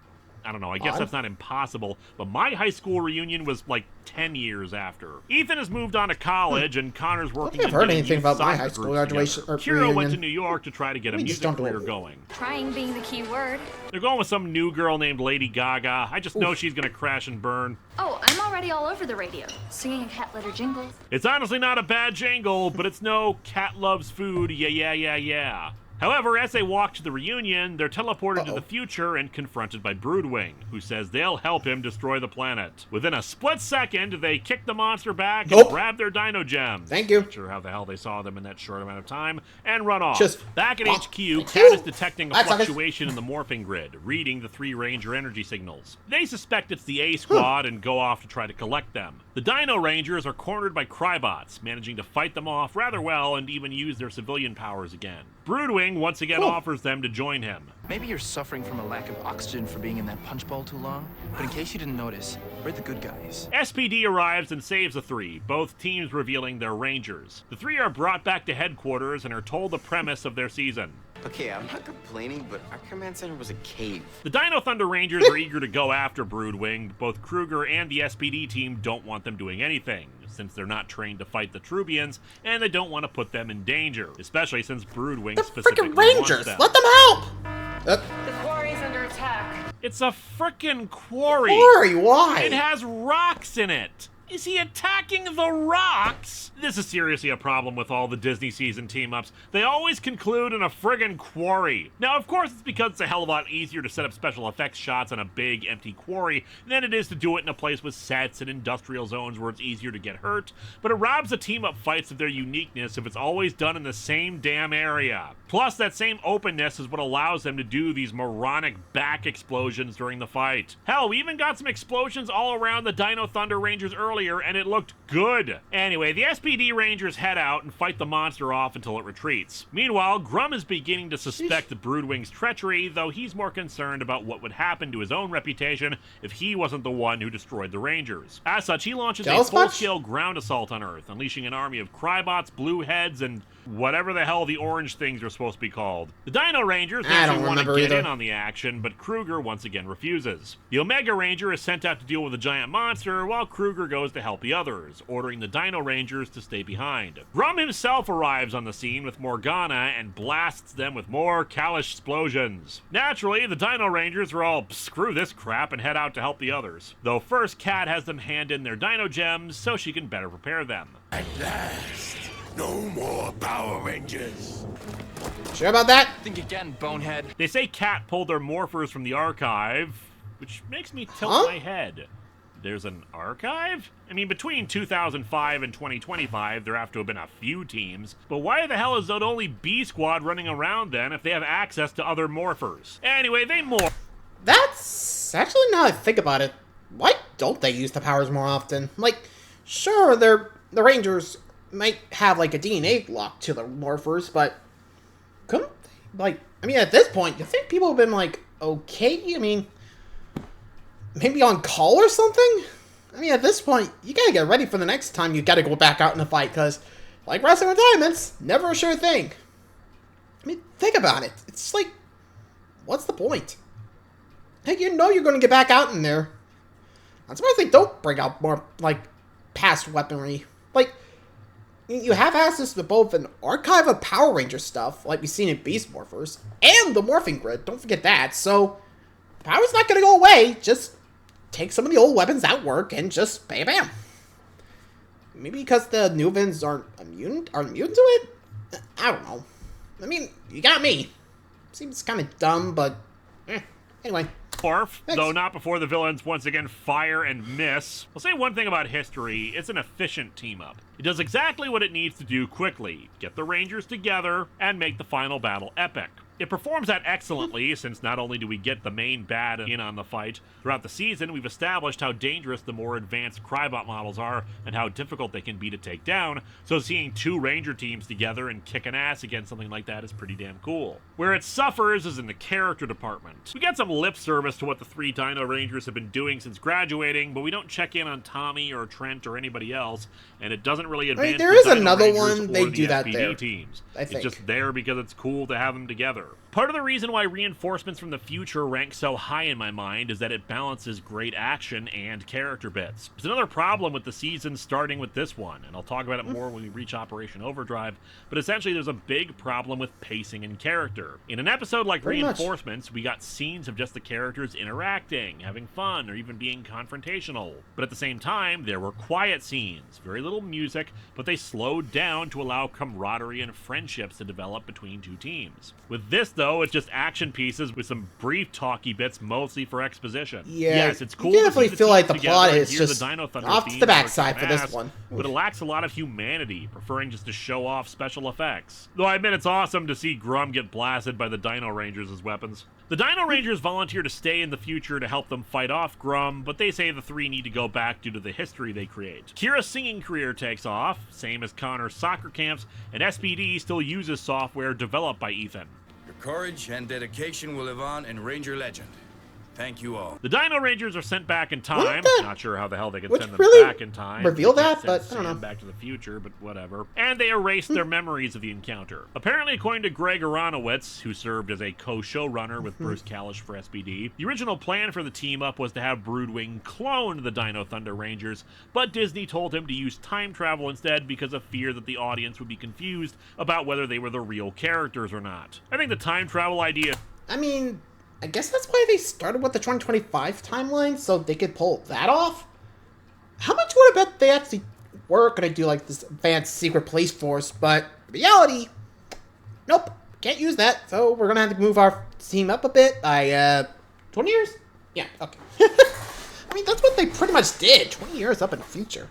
I don't know, I guess that's not impossible, but my high school reunion was like 10 years after. Ethan has moved on to college, and Connor's working. I don't think I've heard anything about my high school graduation or Kira reunion. went to New York to try to get a music career going. Trying being the key word. They're going with some new girl named Lady Gaga. I just know she's gonna crash and burn. Oh, I'm already all over the radio, singing a cat litter jingle. It's honestly not a bad jingle, but it's no cat loves food, yeah, yeah, yeah, yeah. However, as they walk to the reunion, they're teleported to the future and confronted by Broodwing, who says they'll help him destroy the planet. Within a split second, they kick the monster back and grab their Dino Gems. Thank you. Not sure how the hell they saw them in that short amount of time, and run off. Back at HQ, Cat is detecting a fluctuation in the morphing grid, reading the 3 Ranger energy signals. They suspect it's the A Squad and go off to try to collect them. The Dino Rangers are cornered by Crybots, managing to fight them off rather well and even use their civilian powers again. Broodwing once again offers them to join him. Maybe you're suffering from a lack of oxygen for being in that punch bowl too long, but in case you didn't notice, we're the good guys. SPD arrives and saves the 3, both teams revealing their Rangers. The 3 are brought back to headquarters and are told the premise of their season. Okay, I'm not complaining, but our command center was a cave. The Dino Thunder Rangers are eager to go after Broodwing, but both Kruger and the SPD team don't want them doing anything, since they're not trained to fight the Trubians, and they don't want to put them in danger, especially since Broodwing specifically wants them. Let them help! The quarry's under attack. It's a frickin' quarry. Quarry? Why? It has rocks in it. Is he attacking the rocks? This is seriously a problem with all the Disney season team-ups. They always conclude in a friggin' quarry. Now, of course, it's because it's a hell of a lot easier to set up special effects shots on a big, empty quarry than it is to do it in a place with sets and industrial zones where it's easier to get hurt, but it robs the team-up fights of their uniqueness if it's always done in the same damn area. Plus, that same openness is what allows them to do these moronic back explosions during the fight. Hell, we even got some explosions all around the Dino Thunder Rangers earlier, and it looked good. Anyway, the SPD Rangers head out and fight the monster off until it retreats. Meanwhile, Grum is beginning to suspect Broodwing's treachery, though he's more concerned about what would happen to his own reputation if he wasn't the one who destroyed the Rangers. As such, he launches a full-scale ground assault on Earth, unleashing an army of Crybots, Blueheads, and whatever the hell the orange things are supposed to be called. The Dino Rangers actually want to get in on the action, but Kruger once again refuses. The Omega Ranger is sent out to deal with the giant monster, while Kruger goes to help the others, ordering the Dino Rangers to stay behind. Grum himself arrives on the scene with Morgana and blasts them with more Kalish explosions. Naturally, the Dino Rangers are all, screw this crap, and head out to help the others. Though first, Cat has them hand in their Dino Gems so she can better prepare them. At last, no more Power Rangers. Sure about that? Think again, bonehead. They say Cat pulled their morphers from the archive, which makes me tilt my head. There's an archive? I mean, between 2005 and 2025, there have to have been a few teams. But why the hell is that only B Squad running around then if they have access to other morphers? Anyway, they morph. That's actually, now I think about it, why don't they use the powers more often? Like, sure, the Rangers might have like a DNA lock to the morphers, but couldn't they, like, I mean, at this point, you think people have been like, okay? I mean, maybe on call or something? I mean, at this point, you gotta get ready for the next time you gotta go back out in a fight, because, like wrestling retirements, never a sure thing. I mean, think about it. It's like, what's the point? Hey, you know you're gonna get back out in there. I'm surprised they don't bring out more, like, past weaponry. Like, you have access to both an archive of Power Ranger stuff, like we've seen in Beast Morphers, and the Morphing Grid, don't forget that, so power's not gonna go away, just take some of the old weapons that work and just bam bam. Maybe because the new Vins aren't immune to it? I don't know. I mean, you got me. Seems kind of dumb, but anyway. Morph, though not before the villains once again fire and miss. I'll say one thing about history, it's an efficient team-up. It does exactly what it needs to do quickly, get the Rangers together, and make the final battle epic. It performs that excellently, since not only do we get the main bad in on the fight, throughout the season we've established how dangerous the more advanced Crybot models are and how difficult they can be to take down, so seeing two Ranger teams together and kicking ass against something like that is pretty damn cool. Where it suffers is in the character department. We get some lip service to what the three Dino Rangers have been doing since graduating, but we don't check in on Tommy or Trent or anybody else, and it doesn't really advance there is the Dino another Rangers one, they or do the that SPD there, teams. I think. It's just there because it's cool to have them together. Part of the reason why Reinforcements from the Future rank so high in my mind is that it balances great action and character bits. There's another problem with the season starting with this one, and I'll talk about it more when we reach Operation Overdrive, but essentially there's a big problem with pacing and character. In an episode like Reinforcements, we got scenes of just the characters interacting, having fun, or even being confrontational. But at the same time, there were quiet scenes, very little music, but they slowed down to allow camaraderie and friendships to develop between two teams. With this, though, it's just action pieces with some brief talky bits, mostly for exposition. Yeah, yes, it's cool you to definitely see the feel like the teams plot together is and hear just the Dino Thunder off to theme the backside or for this ass, one. but it lacks a lot of humanity, preferring just to show off special effects. Though I admit it's awesome to see Grum get blasted by the Dino Rangers as weapons. The Dino Rangers volunteer to stay in the future to help them fight off Grum, but they say the three need to go back due to the history they create. Kira's singing career takes off, same as Connor's soccer camps, and SPD still uses software developed by Ethan. Your courage and dedication will live on in Ranger legend. Thank you all. The Dino Rangers are sent back in time. Not sure how the hell they can send them really back in time. reveal They can't that, but send I don't Sam know. Back to the future, but whatever. And they erased their memories of the encounter. Apparently, according to Greg Aronowitz, who served as a co-showrunner with Bruce Kalish for SPD, the original plan for the team-up was to have Broodwing clone the Dino Thunder Rangers, but Disney told him to use time travel instead because of fear that the audience would be confused about whether they were the real characters or not. I think the time travel idea... I mean, I guess that's why they started with the 2025 timeline, so they could pull that off. How much would I bet they actually were going to do, like, this advanced secret police force, but in reality, nope, can't use that, so we're going to have to move our team up a bit by, 20 years? Yeah, okay. I mean, that's what they pretty much did, 20 years up in the future.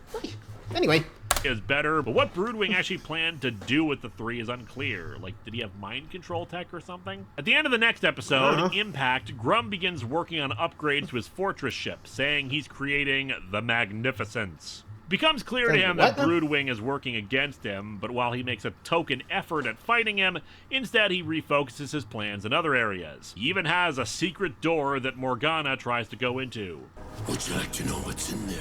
Anyway. Is better, but what Broodwing actually planned to do with the three is unclear. Like, did he have mind control tech or something? At the end of the next episode, Impact, Grum begins working on upgrades to his fortress ship, saying he's creating the Magnificence. Becomes clear to him that Broodwing is working against him, but while he makes a token effort at fighting him, instead he refocuses his plans in other areas. He even has a secret door that Morgana tries to go into. Would you like to know what's in there?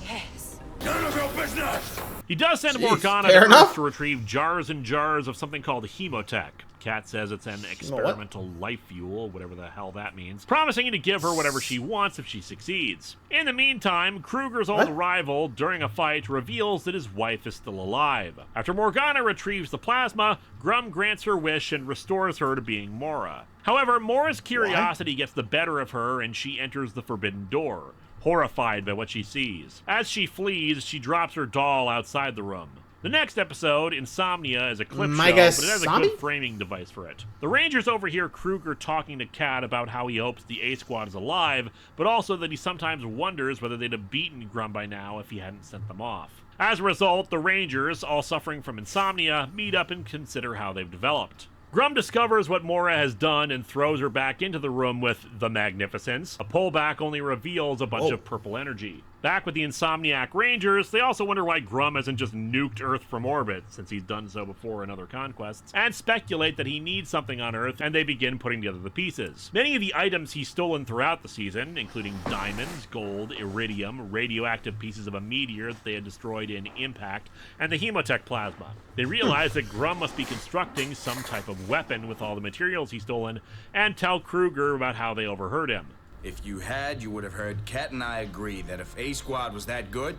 Yes. None of your business! He does send Morgana to Earth to retrieve jars and jars of something called Hemotech. Kat says it's an experimental life fuel, whatever the hell that means, promising to give her whatever she wants if she succeeds. In the meantime, Kruger's old rival, during a fight, reveals that his wife is still alive. After Morgana retrieves the plasma, Grum grants her wish and restores her to being Mora. However, Mora's curiosity gets the better of her and she enters the Forbidden Door, horrified by what she sees. As she flees, she drops her doll outside the room. The next episode, Insomnia, is a clip show, My but guess, it has a zombie? good framing device for it. The Rangers overhear Kruger talking to Kat about how he hopes the A-Squad is alive, but also that he sometimes wonders whether they'd have beaten Grum by now if he hadn't sent them off. As a result, the Rangers, all suffering from insomnia, meet up and consider how they've developed. Grum discovers what Mora has done and throws her back into the room with the Magnificence. A pullback only reveals a bunch of purple energy. Back with the Insomniac Rangers, they also wonder why Grum hasn't just nuked Earth from orbit, since he's done so before in other conquests, and speculate that he needs something on Earth, and they begin putting together the pieces. Many of the items he's stolen throughout the season, including diamonds, gold, iridium, radioactive pieces of a meteor that they had destroyed in Impact, and the Hemotech plasma. They realize that Grum must be constructing some type of weapon with all the materials he's stolen, and tell Kruger about how they overheard him. If you had, you would have heard Kat and I agree that if A-Squad was that good,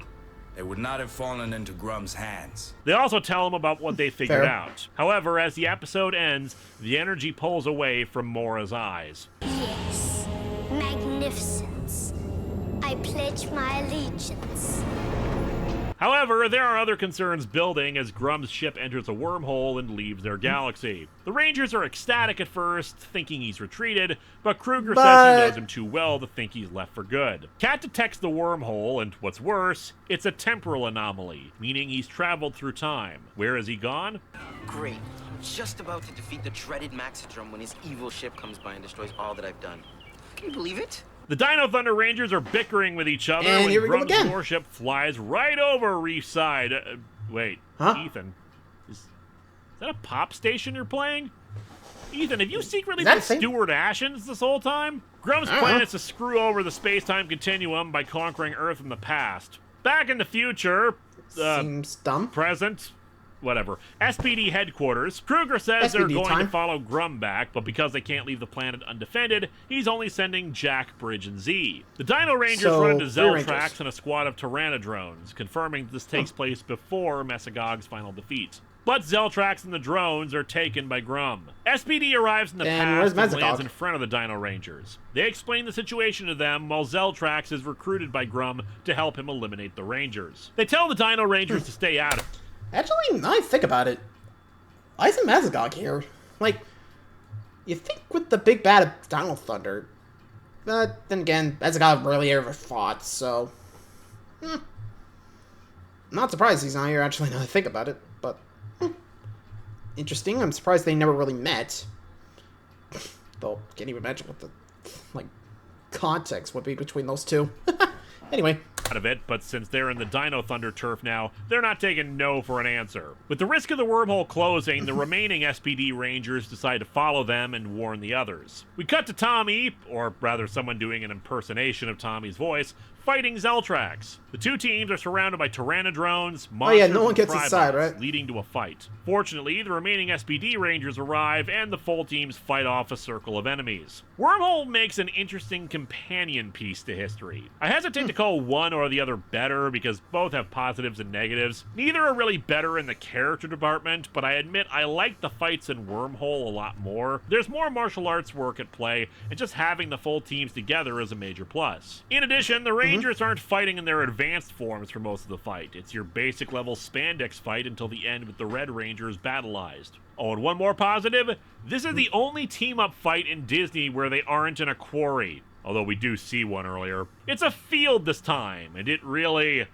they would not have fallen into Grum's hands. They also tell him about what they figured Fair. out. However, as the episode ends, the energy pulls away from Mora's eyes. Yes, magnificence. I pledge my allegiance. However, there are other concerns building as Grum's ship enters a wormhole and leaves their galaxy. The Rangers are ecstatic at first, thinking he's retreated, but Kruger says he knows him too well to think he's left for good. Kat detects the wormhole, and what's worse, it's a temporal anomaly, meaning he's traveled through time. Where has he gone? Great. I'm just about to defeat the dreaded Maxidrum when his evil ship comes by and destroys all that I've done. Can you believe it? The Dino Thunder Rangers are bickering with each other And here when we go Grum's again. warship flies right over Reefside. Wait, Huh? Ethan, is that a pop station you're playing? Ethan, have you secretly Is that been a thing? Stuart Ashens this whole time? Grum's I don't plan know. is to screw over the space-time continuum by conquering Earth in the past. Back in the future, Seems dumb. present, whatever. SPD headquarters. Kruger says they're SPD going time. to follow Grum back, but because they can't leave the planet undefended, he's only sending Jack, Bridge, and Z. The Dino Rangers So, run into 3 Rangers. Zeltrax and a squad of Tyrannodrones, confirming this takes place before Mesagog's final defeat. But Zeltrax and the drones are taken by Grum. SPD arrives in the Then where's past and lands Mesagog? in front of the Dino Rangers. They explain the situation to them while Zeltrax is recruited by Grum to help him eliminate the Rangers. They tell the Dino Rangers to stay out of it. Actually, now I think about it, why isn't Mesagog here? Like, you think with the big bad of Dino Thunder, but then again, Mesagog rarely ever fought, so... I'm not surprised he's not here, actually, now I think about it, but... Interesting, I'm surprised they never really met. Though, can't even imagine what the, like, context would be between those two. Anyway. Out of it, but since they're in the Dino Thunder turf now, they're not taking no for an answer. With the risk of the wormhole closing, the remaining SPD Rangers decide to follow them and warn the others. We cut to Tommy, or rather someone doing an impersonation of Tommy's voice, fighting Zeltrax. The two teams are surrounded by Tyrannodrones, monsters, no one and gets his side, Tribots, right? leading to a fight. Fortunately, the remaining SPD Rangers arrive, and the full teams fight off a circle of enemies. Wormhole makes an interesting companion piece to history. I hesitate to call one or the other better because both have positives and negatives. Neither are really better in the character department, but I admit I like the fights in Wormhole a lot more. There's more martial arts work at play, and just having the full teams together is a major plus. In addition, the Rangers aren't fighting in their advanced forms for most of the fight. It's your basic level spandex fight until the end with the Red Rangers battleized. Oh, and one more positive, this is the only team-up fight in Disney where they aren't in a quarry. Although we do see one earlier. It's a field this time, and it really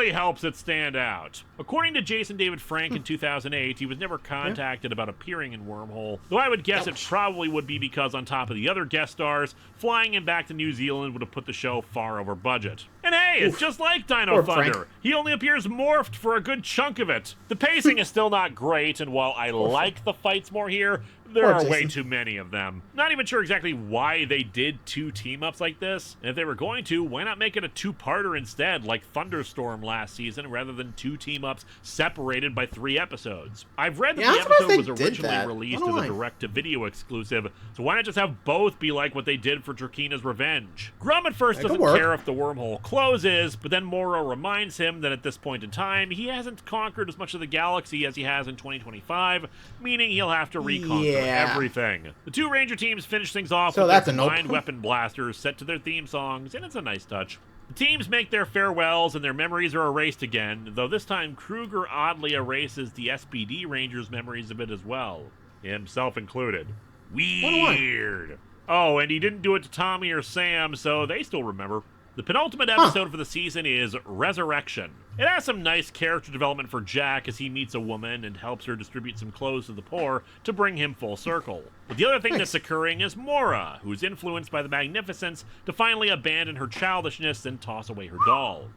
helps it stand out. According to Jason David Frank in 2008, he was never contacted about appearing in Wormhole, though I would guess it probably would be because on top of the other guest stars, flying him back to New Zealand would have put the show far over budget. And hey, it's just like Dino Poor Thunder. Frank. He only appears morphed for a good chunk of it. The pacing is still not great, and while I like the fights more here, there Poor are way Jason. too many of them. Not even sure exactly why they did 2 team-ups like this. And if they were going to, why not make it a 2-parter instead, like Thunderstorm last season, rather than 2 team-ups separated by 3 episodes? I've read that Yeah, I'm the surprised episode was they did originally that. released I don't as a know why. direct-to-video exclusive, so why not just have both be like what they did for Drakina's Revenge? Grum at first That could doesn't work. care if the wormhole closes, but then Moro reminds him that at this point in time, he hasn't conquered as much of the galaxy as he has in 2025, meaning he'll have to reconquer Yeah. everything. The 2 Ranger teams finish things off So with that's their a nope. combined weapon blasters set to their theme songs, and it's a nice touch. The teams make their farewells and their memories are erased again, though this time Kruger oddly erases the SPD Rangers' memories of it as well, himself included. Weird. Oh, and he didn't do it to Tommy or Sam, so they still remember. The penultimate episode for the season is Resurrection. It has some nice character development for Jack as he meets a woman and helps her distribute some clothes to the poor to bring him full circle. But the other thing that's occurring is Mora, who's influenced by the Magnificence to finally abandon her childishness and toss away her doll.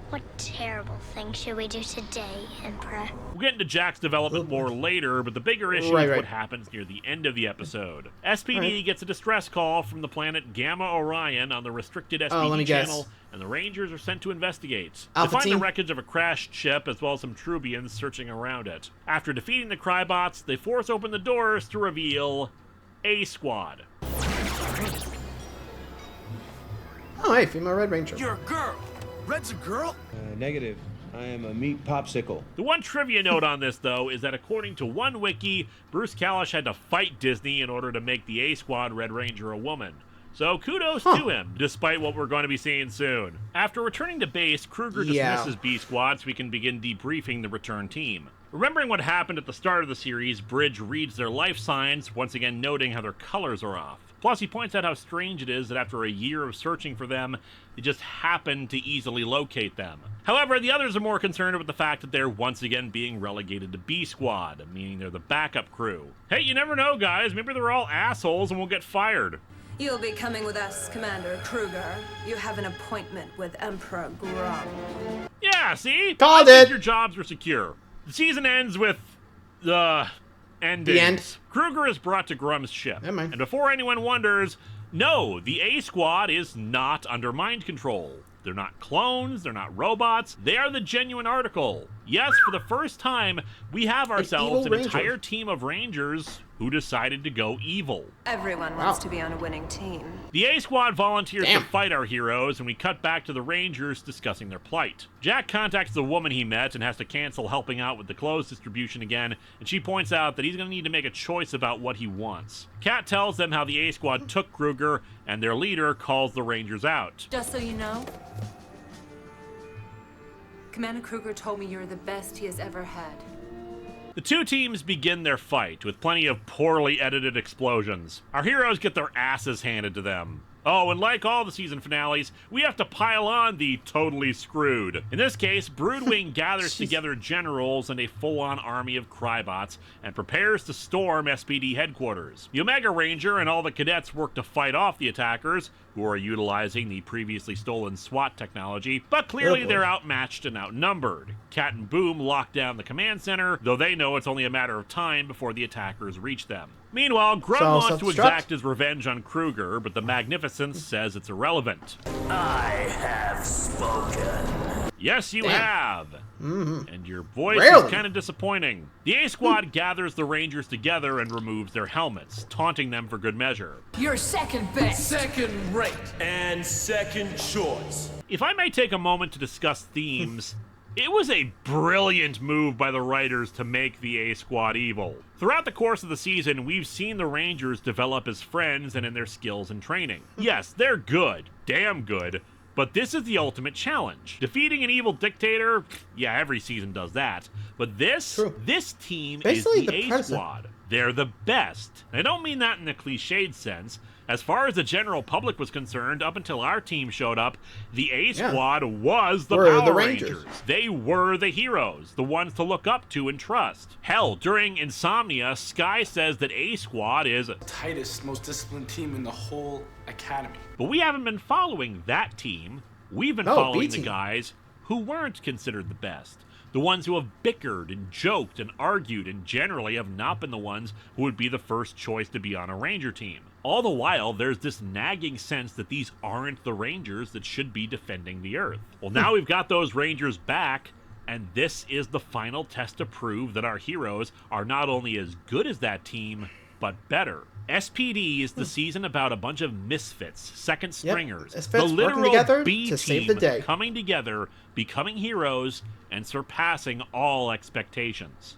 What terrible thing should we do today, Emperor? We'll get into Jack's development more later, but the bigger issue is what happens near the end of the episode. SPD gets a distress call from the planet Gamma Orion on the restricted SPD channel, and the Rangers are sent to investigate. They find the wreckage of a crashed ship as well as some Trubians searching around it. After defeating the Crybots, they force open the doors to reveal A Squad. Oh, hey, female Red Ranger. You're a girl. Red's a girl? Negative. I am a meat popsicle. The one trivia note on this, though, is that according to one wiki, Bruce Kalish had to fight Disney in order to make the A-Squad Red Ranger a woman. So kudos to him, despite what we're going to be seeing soon. After returning to base, Kruger dismisses B-Squad so we can begin debriefing the return team. Remembering what happened at the start of the series, Bridge reads their life signs, once again noting how their colors are off. Plus, he points out how strange it is that after a year of searching for them, they just happen to easily locate them. However, the others are more concerned with the fact that they're once again being relegated to B-Squad, meaning they're the backup crew. Hey, you never know, guys. Maybe they're all assholes and we'll get fired. You'll be coming with us, Commander Kruger. You have an appointment with Emperor Grum. Yeah, see? Called I think it! your jobs are secure. The season ends with the endings. The end. Kruger is brought to Grum's ship. And before anyone wonders, no, the A-Squad is not under mind control. They're not clones, they're not robots, they are the genuine article. Yes, for the first time, we have ourselves an entire team of Rangers who decided to go evil. Everyone wants to be on a winning team. The A-Squad volunteers to fight our heroes, and we cut back to the Rangers discussing their plight. Jack contacts the woman he met and has to cancel helping out with the clothes distribution again, and she points out that he's going to need to make a choice about what he wants. Kat tells them how the A-Squad took Kruger, and their leader calls the Rangers out. Just so you know, Commander Kruger told me you're the best he has ever had. The two teams begin their fight with plenty of poorly edited explosions. Our heroes get their asses handed to them. Oh, and like all the season finales, we have to pile on the totally screwed. In this case, Broodwing gathers together generals and a full-on army of Crybots and prepares to storm SPD headquarters. The Omega Ranger and all the cadets work to fight off the attackers, who are utilizing the previously stolen SWAT technology, but clearly they're outmatched and outnumbered. Cat and Boom lock down the command center, though they know it's only a matter of time before the attackers reach them. Meanwhile, Grum wants to exact his revenge on Kruger, but the Magnificence says it's irrelevant. I have spoken. Yes, you have. And your voice is kind of disappointing. The A-Squad gathers the Rangers together and removes their helmets, taunting them for good measure. You're second best. Second rate. And second choice. If I may take a moment to discuss themes, it was a brilliant move by the writers to make the A-Squad evil. Throughout the course of the season, we've seen the Rangers develop as friends and in their skills and training. Yes, they're good. Damn good. But this is the ultimate challenge. Defeating an evil dictator, yeah, every season does that. But this team Basically is the A-Squad. They're the best. And I don't mean that in a cliched sense. As far as the general public was concerned, up until our team showed up, the A-Squad was the Power Rangers. They were the heroes, the ones to look up to and trust. Hell, during Insomnia, Sky says that A-Squad is the tightest, most disciplined team in the whole academy. But we haven't been following that team. We've been following the guys who weren't considered the best. The ones who have bickered and joked and argued and generally have not been the ones who would be the first choice to be on a Ranger team. All the while, there's this nagging sense that these aren't the Rangers that should be defending the Earth. Well, now we've got those Rangers back, and this is the final test to prove that our heroes are not only as good as that team, but better. SPD is the season about a bunch of misfits, second stringers, the literal B team coming together, becoming heroes, and surpassing all expectations.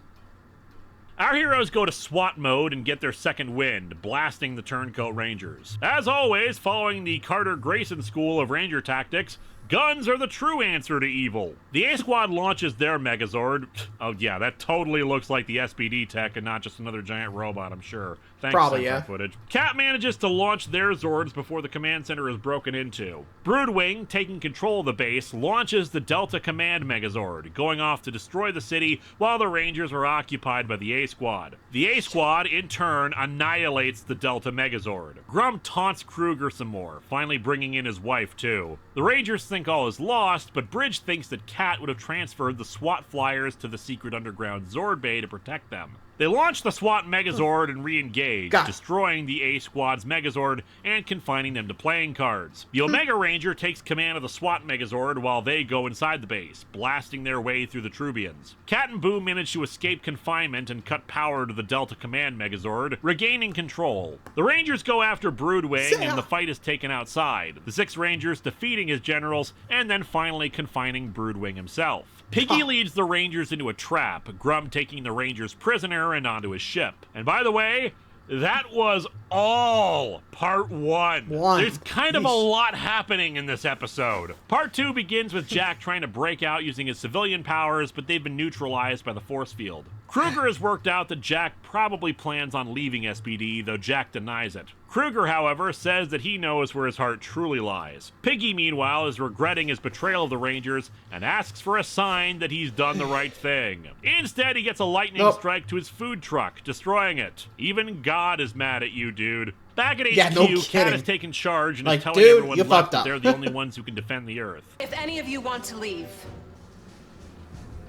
Our heroes go to SWAT mode and get their second wind, blasting the Turncoat Rangers. As always, following the Carter Grayson school of Ranger tactics, guns are the true answer to evil. The A Squad launches their Megazord. Oh yeah, that totally looks like the SPD tech and not just another giant robot, I'm sure. Thanks, probably, yeah. Footage. Cat manages to launch their Zords before the command center is broken into. Broodwing, taking control of the base, launches the Delta Command Megazord, going off to destroy the city while the Rangers are occupied by the A Squad. The A Squad, in turn, annihilates the Delta Megazord. Grum taunts Kruger some more, finally bringing in his wife, too. The Rangers think all is lost, but Bridge thinks that Cat would have transferred the SWAT flyers to the secret underground Zord Bay to protect them. They launch the SWAT Megazord and re-engage, destroying the A Squad's Megazord and confining them to playing cards. The Omega Ranger takes command of the SWAT Megazord while they go inside the base, blasting their way through the Trubians. Cat and Boo manage to escape confinement and cut power to the Delta Command Megazord, regaining control. The Rangers go after Broodwing and the fight is taken outside, the 6 Rangers defeating his generals and then finally confining Broodwing himself. Piggy leads the Rangers into a trap, Grum taking the Rangers prisoner and onto his ship. And by the way, that was all part 1. There's kind of a lot happening in this episode. Part 2 begins with Jack trying to break out using his civilian powers, but they've been neutralized by the force field. Kruger has worked out that Jack probably plans on leaving SPD, though Jack denies it. Kruger, however, says that he knows where his heart truly lies. Piggy, meanwhile, is regretting his betrayal of the Rangers and asks for a sign that he's done the right thing. Instead, he gets a lightning strike to his food truck, destroying it. Even God is mad at you, dude. Back at HQ, Cat has taken charge and is telling everyone left that they're the only ones who can defend the Earth. If any of you want to leave,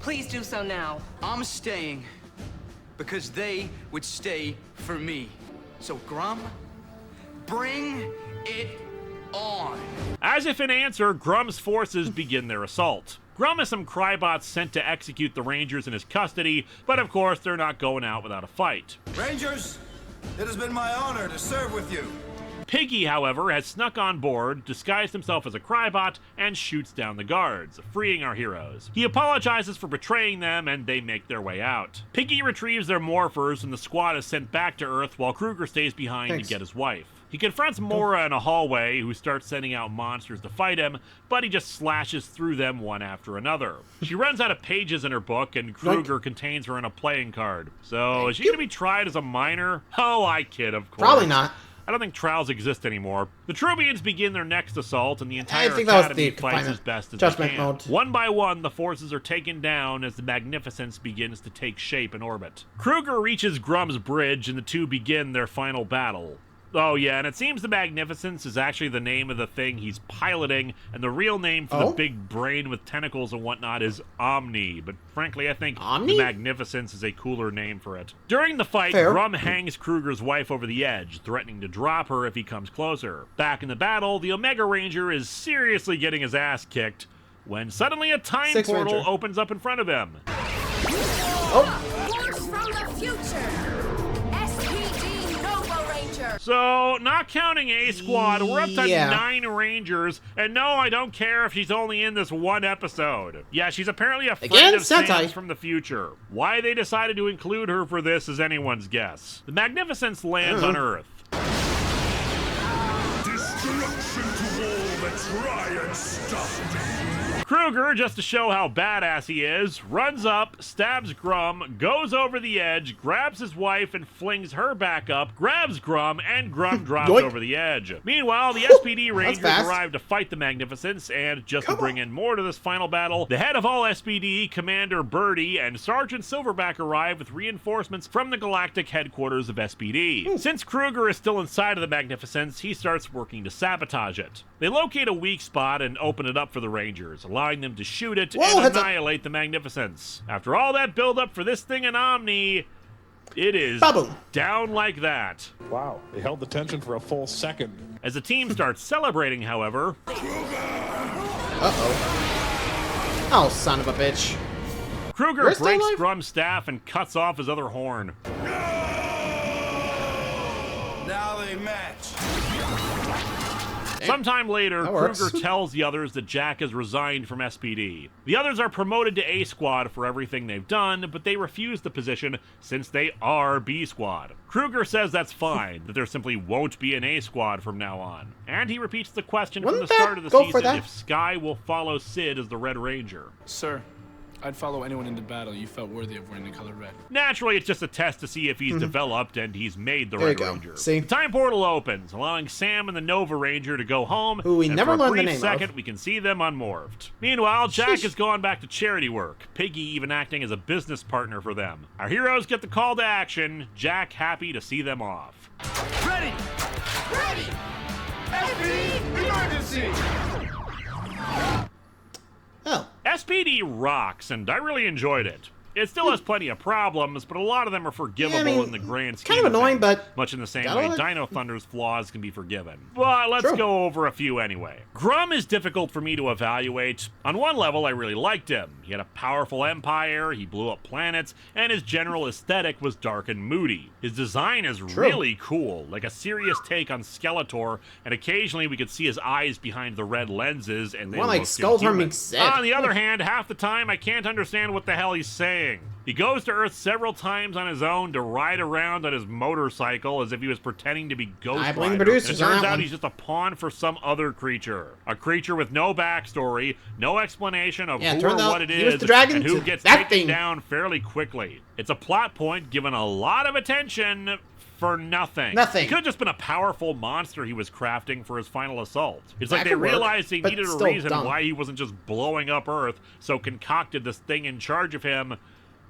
please do so now. I'm staying because they would stay for me. So, Grum, bring it on. As if in answer, Grum's forces begin their assault. Grum has some Crybots sent to execute the Rangers in his custody, but of course they're not going out without a fight. Rangers, it has been my honor to serve with you. Piggy, however, has snuck on board, disguised himself as a Crybot, and shoots down the guards, freeing our heroes. He apologizes for betraying them, and they make their way out. Piggy retrieves their morphers, and the squad is sent back to Earth while Kruger stays behind to get his wife. He confronts Mora in a hallway, who starts sending out monsters to fight him, but he just slashes through them one after another. She runs out of pages in her book, and Kruger contains her in a playing card. So, is she going to be tried as a minor? Oh, I kid, of course. Probably not. I don't think trials exist anymore. The Trubians begin their next assault, and the entire academy fights as best as they can. One by one, the forces are taken down as the Magnificence begins to take shape in orbit. Kruger reaches Grum's bridge, and the two begin their final battle. Oh yeah, and it seems the Magnificence is actually the name of the thing he's piloting, and the real name for the big brain with tentacles and whatnot is Omni, but frankly I think the Magnificence is a cooler name for it. During the fight, Grum hangs Kruger's wife over the edge, threatening to drop her if he comes closer. Back in the battle, the Omega Ranger is seriously getting his ass kicked, when suddenly a time portal opens up in front of him. Force from the future! So, not counting A Squad, we're up to 9 Rangers, and no, I don't care if she's only in this one episode. Yeah, she's apparently a friend of Sam's from the future. Why they decided to include her for this is anyone's guess. The Magnificence lands on Earth. Destruction to all that try and stop me. Kruger, just to show how badass he is, runs up, stabs Grum, goes over the edge, grabs his wife and flings her back up, grabs Grum, and Grum drops over the edge. Meanwhile, the SPD Rangers arrive to fight the Magnificence, and just to bring in more to this final battle, the head of all SPD, Commander Birdie, and Sergeant Silverback arrive with reinforcements from the galactic headquarters of SPD. Since Kruger is still inside of the Magnificence, he starts working to sabotage it. They locate a weak spot and open it up for the Rangers, allowing them to shoot it and annihilate the Magnificence. After all that build-up for this thing in Omni, it is down like that. Wow, they held the tension for a full second. As the team starts celebrating, however... Oh, son of a bitch. Kruger breaks Grum's staff and cuts off his other horn. Now they match. Sometime later, That works. Kruger tells the others that Jack has resigned from SPD. The others are promoted to A Squad for everything they've done, but they refuse the position since they are B Squad. Kruger says that's fine, that there simply won't be an A Squad from now on. And he repeats the question from the start of the season if Skye will follow Sid as the Red Ranger. Sir, I'd follow anyone into battle you felt worthy of wearing the color red. Naturally, it's just a test to see if he's developed and he's made the There you Red go. Ranger. See? The time portal opens, allowing Sam and the Nova Ranger to go home. Who we and never for a learned the brief name second, of. we can see them unmorphed. Meanwhile, Jack Sheesh. has gone back to charity work, Piggy even acting as a business partner for them. Our heroes get the call to action, Jack happy to see them off. Ready! Ready! SPD emergency! Oh. SPD rocks, and I really enjoyed it. It still has plenty of problems, but a lot of them are forgivable in the grand scheme kind of annoying, things, but much in the same got way on it. Dino Thunder's flaws can be forgiven. But let's go over a few anyway. Grum is difficult for me to evaluate. On one level, I really liked him. He had a powerful empire, he blew up planets, and his general aesthetic was dark and moody. His design is really cool, like a serious take on Skeletor, and occasionally we could see his eyes behind the red lenses, and they More like looked Skeletor inhuman. meets Zed. On the other hand, half the time I can't understand what the hell he's saying. He goes to Earth several times on his own to ride around on his motorcycle as if he was pretending to be Ghost I blame Rider. producers It on turns that out one. he's just a pawn for some other creature. A creature with no backstory, no explanation of Yeah, who or turns out what it he was is, the dragon and who to gets that taken thing. down fairly quickly. It's a plot point given a lot of attention for nothing. Nothing. He could have just been a powerful monster he was crafting for his final assault. It's That like they could work, realized he but needed a still reason dumb. why he wasn't just blowing up Earth, so concocted this thing in charge of him.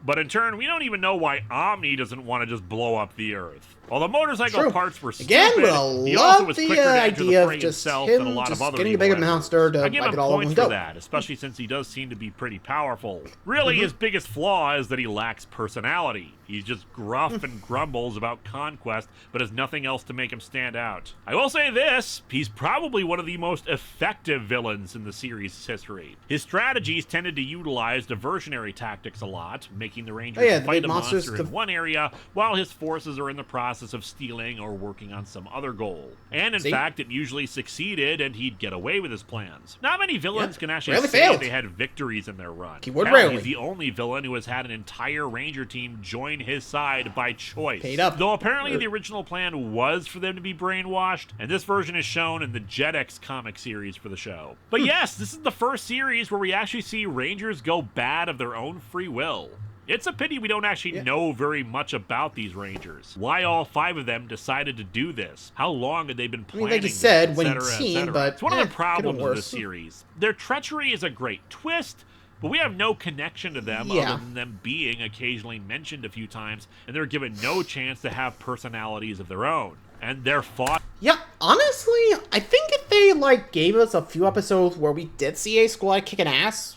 But in turn, we don't even know why Omni doesn't want to just blow up the Earth. While the motorcycle True. parts were Again, stupid, but I he also love was the quicker to enter idea the of fray just himself him than a lot just of other getting a evil bigger enemies. monster to I give wipe him it all in points one for go. that, especially since he does seem to be pretty powerful. Really, his biggest flaw is that he lacks personality. He's just gruff and grumbles about conquest, but has nothing else to make him stand out. I will say this, he's probably one of the most effective villains in the series' history. His strategies tended to utilize diversionary tactics a lot, making the Rangers fight a monster in one area, while his forces are in the process of stealing or working on some other goal. And in fact, it usually succeeded, and he'd get away with his plans. Not many villains can actually rarely say failed. they had victories in their run. Keyword Hell, rarely. he's the only villain who has had an entire Ranger team join his side by choice. Paid up. Though apparently the original plan was for them to be brainwashed, and this version is shown in the JetX comic series for the show. But yes, this is the first series where we actually see Rangers go bad of their own free will. It's a pity we don't actually know very much about these Rangers. Why all 5 of them decided to do this? How long had they been planning like you said, this, winning et cetera, et team, cetera. but, It's one of the could've problems of this worse. series. Their treachery is a great twist, but we have no connection to them other than them being occasionally mentioned a few times, and they're given no chance to have personalities of their own. And they're fought. Yeah, honestly, I think if they, gave us a few episodes where we did see A Squad kicking ass,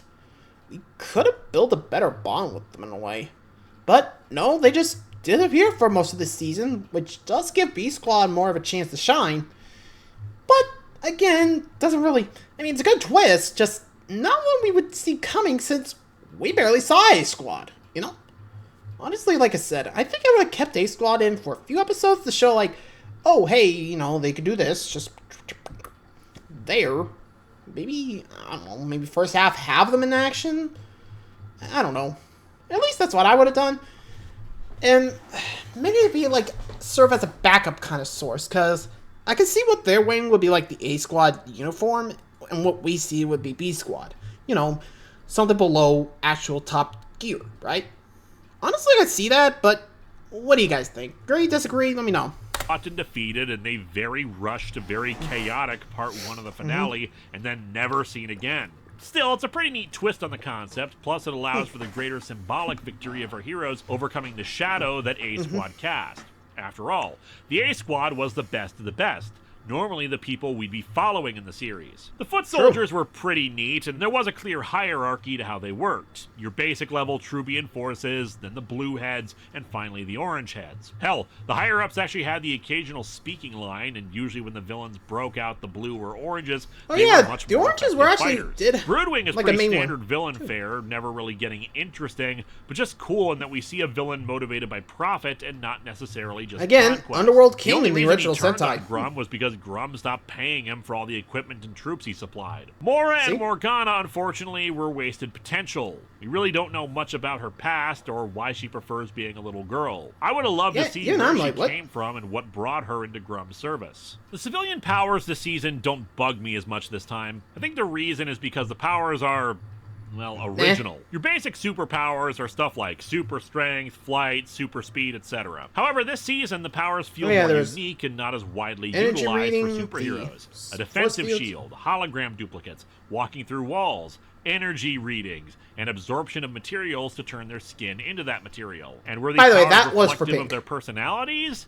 we could have built a better bond with them in a way. But, no, they just disappear for most of the season, which does give B Squad more of a chance to shine. But, again, doesn't really... I mean, it's a good twist, just not one we would see coming since we barely saw A Squad, you know? Honestly, like I said, I think I would have kept A Squad in for a few episodes to show, oh, hey, you know, they could do this, just there. Maybe, I don't know, maybe first half have them in action? I don't know. At least that's what I would have done. And maybe it'd be, serve as a backup kind of source, because I can see what they're wearing would be, the A Squad uniform, and what we see would be B Squad. You know, something below actual top gear, right? Honestly, I see that, but what do you guys think? Agree, disagree? Let me know. Fought and defeated, and they very rushed, very chaotic part 1 of the finale, and then never seen again. Still, it's a pretty neat twist on the concept, plus it allows for the greater symbolic victory of our heroes overcoming the shadow that A Squad cast. After all, the A Squad was the best of the best. Normally the people we'd be following in the series. The foot soldiers were pretty neat, and there was a clear hierarchy to how they worked. Your basic level Trubian forces, then the blue heads, and finally the orange heads. Hell, the higher-ups actually had the occasional speaking line, and usually when the villains broke out the blue or oranges, they were much the more oranges were effective actually fighters. Broodwing is a pretty main standard one. villain fare, never really getting interesting, but just cool in that we see a villain motivated by profit and not necessarily just Again, conquest. Underworld The King only in the reason original he turned Sentai. on Grum was because Grum stopped paying him for all the equipment and troops he supplied. Mora and Morgana, unfortunately, were wasted potential. We really don't know much about her past or why she prefers being a little girl. I would have loved to see where she came from and what brought her into Grum's service. The civilian powers this season don't bug me as much this time. I think the reason is because the powers are, well, original. Your basic superpowers are stuff like super strength, flight, super speed, etc. However, this season, the powers feel more unique and not as widely utilized for superheroes. A defensive shield, hologram duplicates, walking through walls, energy readings, and absorption of materials to turn their skin into that material. And were these powers reflective of their personalities?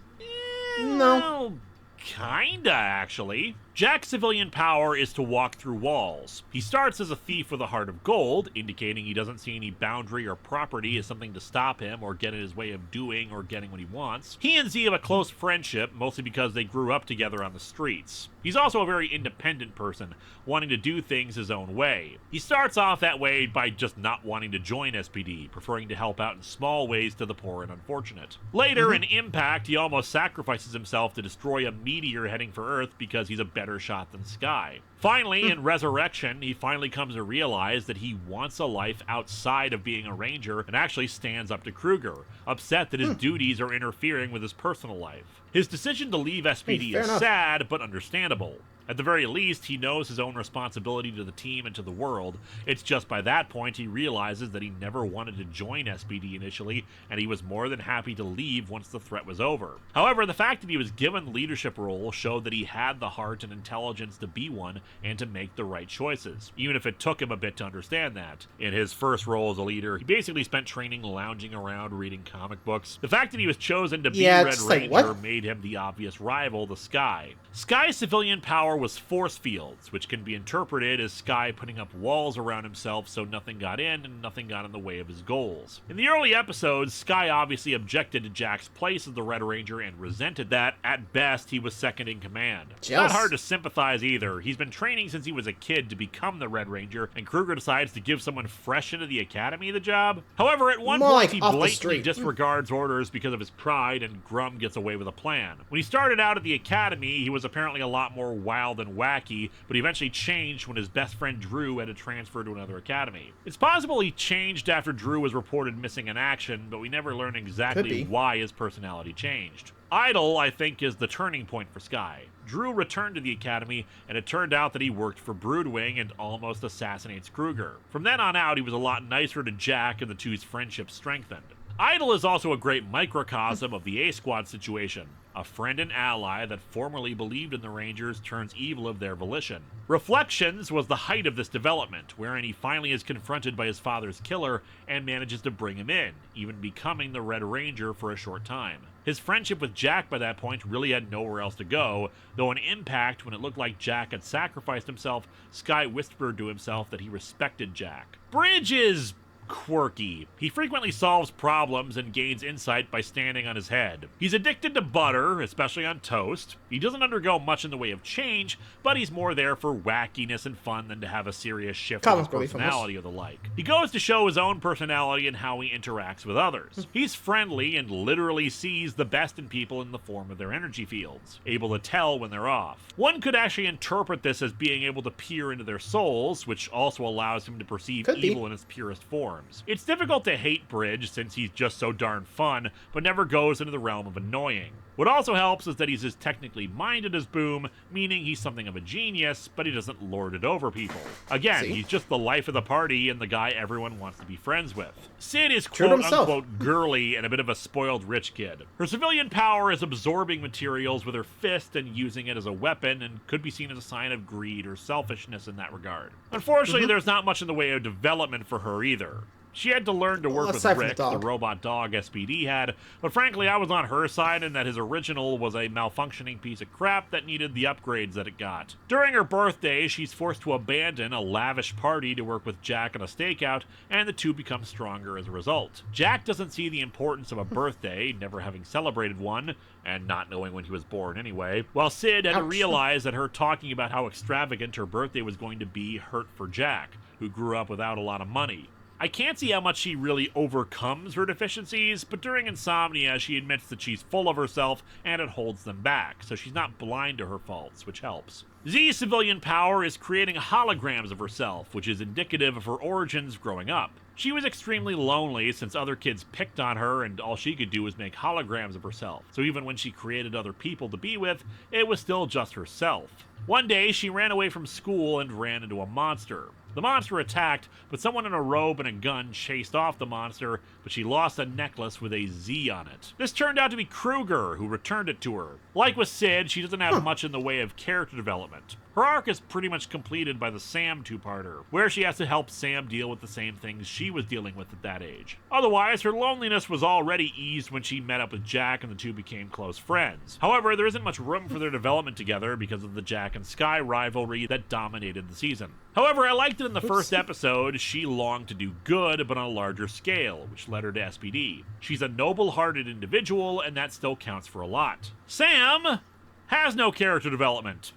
No. Well, kinda, actually. Jack's civilian power is to walk through walls. He starts as a thief with a heart of gold, indicating he doesn't see any boundary or property as something to stop him or get in his way of doing or getting what he wants. He and Z have a close friendship, mostly because they grew up together on the streets. He's also a very independent person, wanting to do things his own way. He starts off that way by just not wanting to join SPD, preferring to help out in small ways to the poor and unfortunate. Later, in Impact, he almost sacrifices himself to destroy a meteor heading for Earth because he's a better shot than Sky. Finally, in Resurrection, he finally comes to realize that he wants a life outside of being a Ranger and actually stands up to Kruger, upset that his duties are interfering with his personal life. His decision to leave SPD is sad, but understandable. At the very least, he knows his own responsibility to the team and to the world. It's just by that point he realizes that he never wanted to join SPD initially, and he was more than happy to leave once the threat was over. However, the fact that he was given the leadership role showed that he had the heart and intelligence to be one and to make the right choices, even if it took him a bit to understand that. In his first role as a leader, he basically spent training lounging around reading comic books. The fact that he was chosen to be Red Ranger made him the obvious rival to Sky. Sky's civilian power was force fields, which can be interpreted as Sky putting up walls around himself so nothing got in and nothing got in the way of his goals. In the early episodes, Sky obviously objected to Jack's place as the Red Ranger and resented that, at best, he was second in command. It's not hard to sympathize either. He's been training since he was a kid to become the Red Ranger, and Kruger decides to give someone fresh into the academy the job. However, at one point he blatantly disregards orders because of his pride, and Grum gets away with a plan. When he started out at the academy, he was apparently a lot more wild and wacky, but he eventually changed when his best friend Drew had to transfer to another academy. It's possible he changed after Drew was reported missing in action, but we never learn exactly why his personality changed. Idol, I think, is the turning point for Sky. Drew returned to the academy, and it turned out that he worked for Broodwing and almost assassinates Kruger. From then on out, he was a lot nicer to Jack, and the two's friendship strengthened. Idol is also a great microcosm of the A-Squad situation. A friend and ally that formerly believed in the Rangers turns evil of their volition. Reflections was the height of this development, wherein he finally is confronted by his father's killer and manages to bring him in, even becoming the Red Ranger for a short time. His friendship with Jack by that point really had nowhere else to go, though in Impact, when it looked like Jack had sacrificed himself, Sky whispered to himself that he respected Jack. Bridge is quirky. He frequently solves problems and gains insight by standing on his head. He's addicted to butter, especially on toast. He doesn't undergo much in the way of change, but he's more there for wackiness and fun than to have a serious shift in his personality or the like. He goes to show his own personality and how he interacts with others. He's friendly and literally sees the best in people in the form of their energy fields, able to tell when they're off. One could actually interpret this as being able to peer into their souls, which also allows him to perceive evil in its purest form. It's difficult to hate Bridge since he's just so darn fun, but never goes into the realm of annoying. What also helps is that he's as technically minded as Boom, meaning he's something of a genius, but he doesn't lord it over people. Again, he's just the life of the party and the guy everyone wants to be friends with. Sid is quote-unquote girly and a bit of a spoiled rich kid. Her civilian power is absorbing materials with her fist and using it as a weapon, and could be seen as a sign of greed or selfishness in that regard. Unfortunately, there's not much in the way of development for her either. She had to learn to work with Rick, the robot dog SPD had, but frankly I was on her side in that his original was a malfunctioning piece of crap that needed the upgrades that it got. During her birthday, she's forced to abandon a lavish party to work with Jack on a stakeout, and the two become stronger as a result. Jack doesn't see the importance of a birthday, never having celebrated one, and not knowing when he was born anyway, while Sid had to realize that her talking about how extravagant her birthday was going to be hurt for Jack, who grew up without a lot of money. I can't see how much she really overcomes her deficiencies, but during Insomnia, she admits that she's full of herself and it holds them back, so she's not blind to her faults, which helps. Z's civilian power is creating holograms of herself, which is indicative of her origins growing up. She was extremely lonely since other kids picked on her and all she could do was make holograms of herself, so even when she created other people to be with, it was still just herself. One day, she ran away from school and ran into a monster. The monster attacked, but someone in a robe and a gun chased off the monster, but she lost a necklace with a Z on it. This turned out to be Kruger, who returned it to her. Like with Sid, she doesn't have much in the way of character development. Her arc is pretty much completed by the Sam two-parter, where she has to help Sam deal with the same things she was dealing with at that age. Otherwise, her loneliness was already eased when she met up with Jack and the two became close friends. However, there isn't much room for their development together because of the Jack and Sky rivalry that dominated the season. However, I liked it in the first episode. She longed to do good, but on a larger scale, which led her to SPD. She's a noble-hearted individual, and that still counts for a lot. Sam has no character development.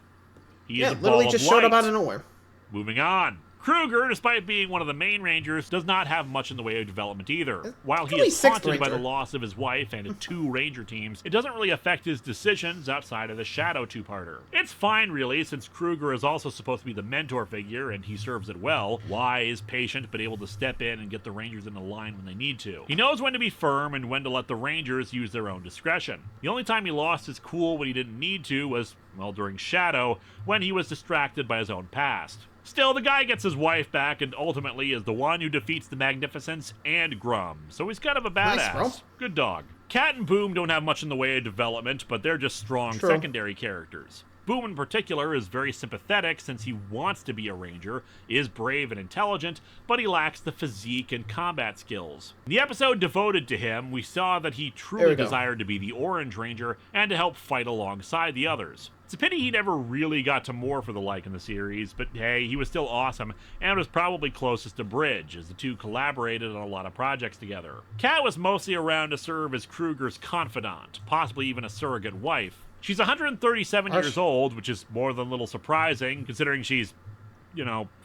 He is a ball literally of just light. showed up out of nowhere. Moving on. Kruger, despite being one of the main Rangers, does not have much in the way of development either. While he is haunted by the loss of his wife and 2 Ranger teams, it doesn't really affect his decisions outside of the Shadow two-parter. It's fine, really, since Kruger is also supposed to be the mentor figure, and he serves it well. Wise, patient, but able to step in and get the Rangers into line when they need to. He knows when to be firm and when to let the Rangers use their own discretion. The only time he lost his cool when he didn't need to was, well, during Shadow, when he was distracted by his own past. Still, the guy gets his wife back and ultimately is the one who defeats the Magnificence and Grum, so he's kind of a badass. Nice, good dog. Cat and Boom don't have much in the way of development, but they're just strong secondary characters. Boom in particular is very sympathetic since he wants to be a ranger, is brave and intelligent, but he lacks the physique and combat skills. In the episode devoted to him, we saw that he truly desired to be the Orange Ranger and to help fight alongside the others. It's a pity he never really got to more for the like in the series, but hey, he was still awesome and was probably closest to Bridge, as the two collaborated on a lot of projects together. Kat was mostly around to serve as Kruger's confidant, possibly even a surrogate wife. She's 137 years old, which is more than a little surprising, considering she's,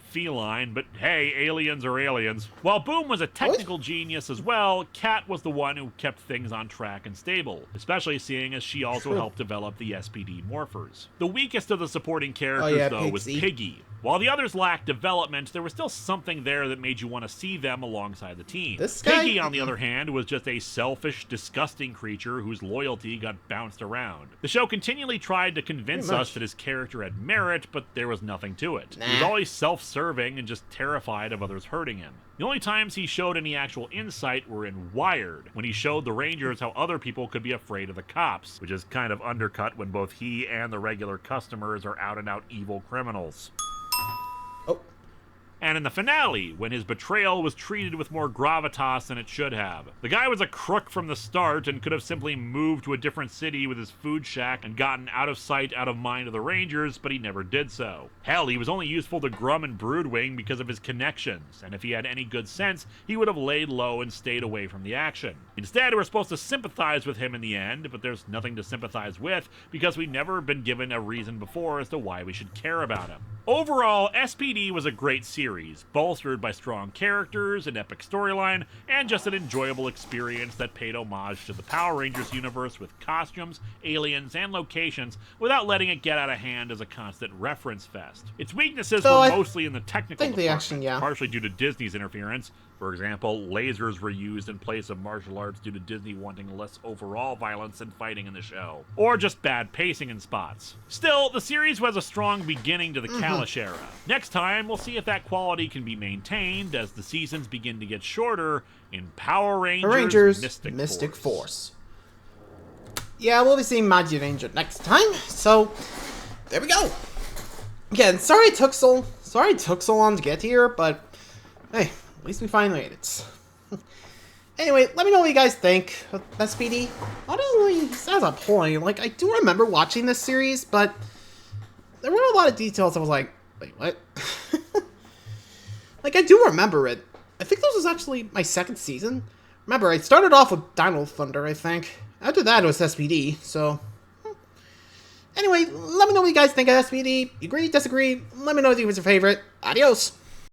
feline, but hey, aliens are aliens. While Boom was a technical genius as well, Kat was the one who kept things on track and stable, especially seeing as she also helped develop the SPD morphers. The weakest of the supporting characters, though, was Piggy. While the others lacked development, there was still something there that made you want to see them alongside the team. Piggy, on the other hand, was just a selfish, disgusting creature whose loyalty got bounced around. The show continually tried to convince us that his character had merit, but there was nothing to it. He was always self-serving and just terrified of others hurting him. The only times he showed any actual insight were in Wired, when he showed the Rangers how other people could be afraid of the cops, which is kind of undercut when both he and the regular customers are out-and-out evil criminals. And in the finale, when his betrayal was treated with more gravitas than it should have. The guy was a crook from the start and could have simply moved to a different city with his food shack and gotten out of sight, out of mind of the Rangers, but he never did so. Hell, he was only useful to Grum and Broodwing because of his connections, and if he had any good sense, he would have laid low and stayed away from the action. Instead, we're supposed to sympathize with him in the end, but there's nothing to sympathize with because we've never been given a reason before as to why we should care about him. Overall, SPD was a great series, bolstered by strong characters, an epic storyline, and just an enjoyable experience that paid homage to the Power Rangers universe with costumes, aliens, and locations without letting it get out of hand as a constant reference fest. Its weaknesses were mostly in the technical department, partially due to Disney's interference. For example, lasers were used in place of martial arts due to Disney wanting less overall violence and fighting in the show. Or just bad pacing in spots. Still, the series was a strong beginning to the Kalish Era. Next time, we'll see if that quality can be maintained as the seasons begin to get shorter in Power Rangers Mystic Force. Yeah, we'll be seeing Magi Ranger next time, so there we go. Again, sorry it took so long to get here, but hey, at least we finally made it. Anyway, let me know what you guys think of SPD. Honestly, as a point, I do remember watching this series, but there were a lot of details I was like, wait, what? I do remember it. I think this was actually my second season. Remember, I started off with Dino Thunder, I think. After that, it was SPD, so... Anyway, let me know what you guys think of SPD. You agree, disagree? Let me know if it was your favorite. Adios!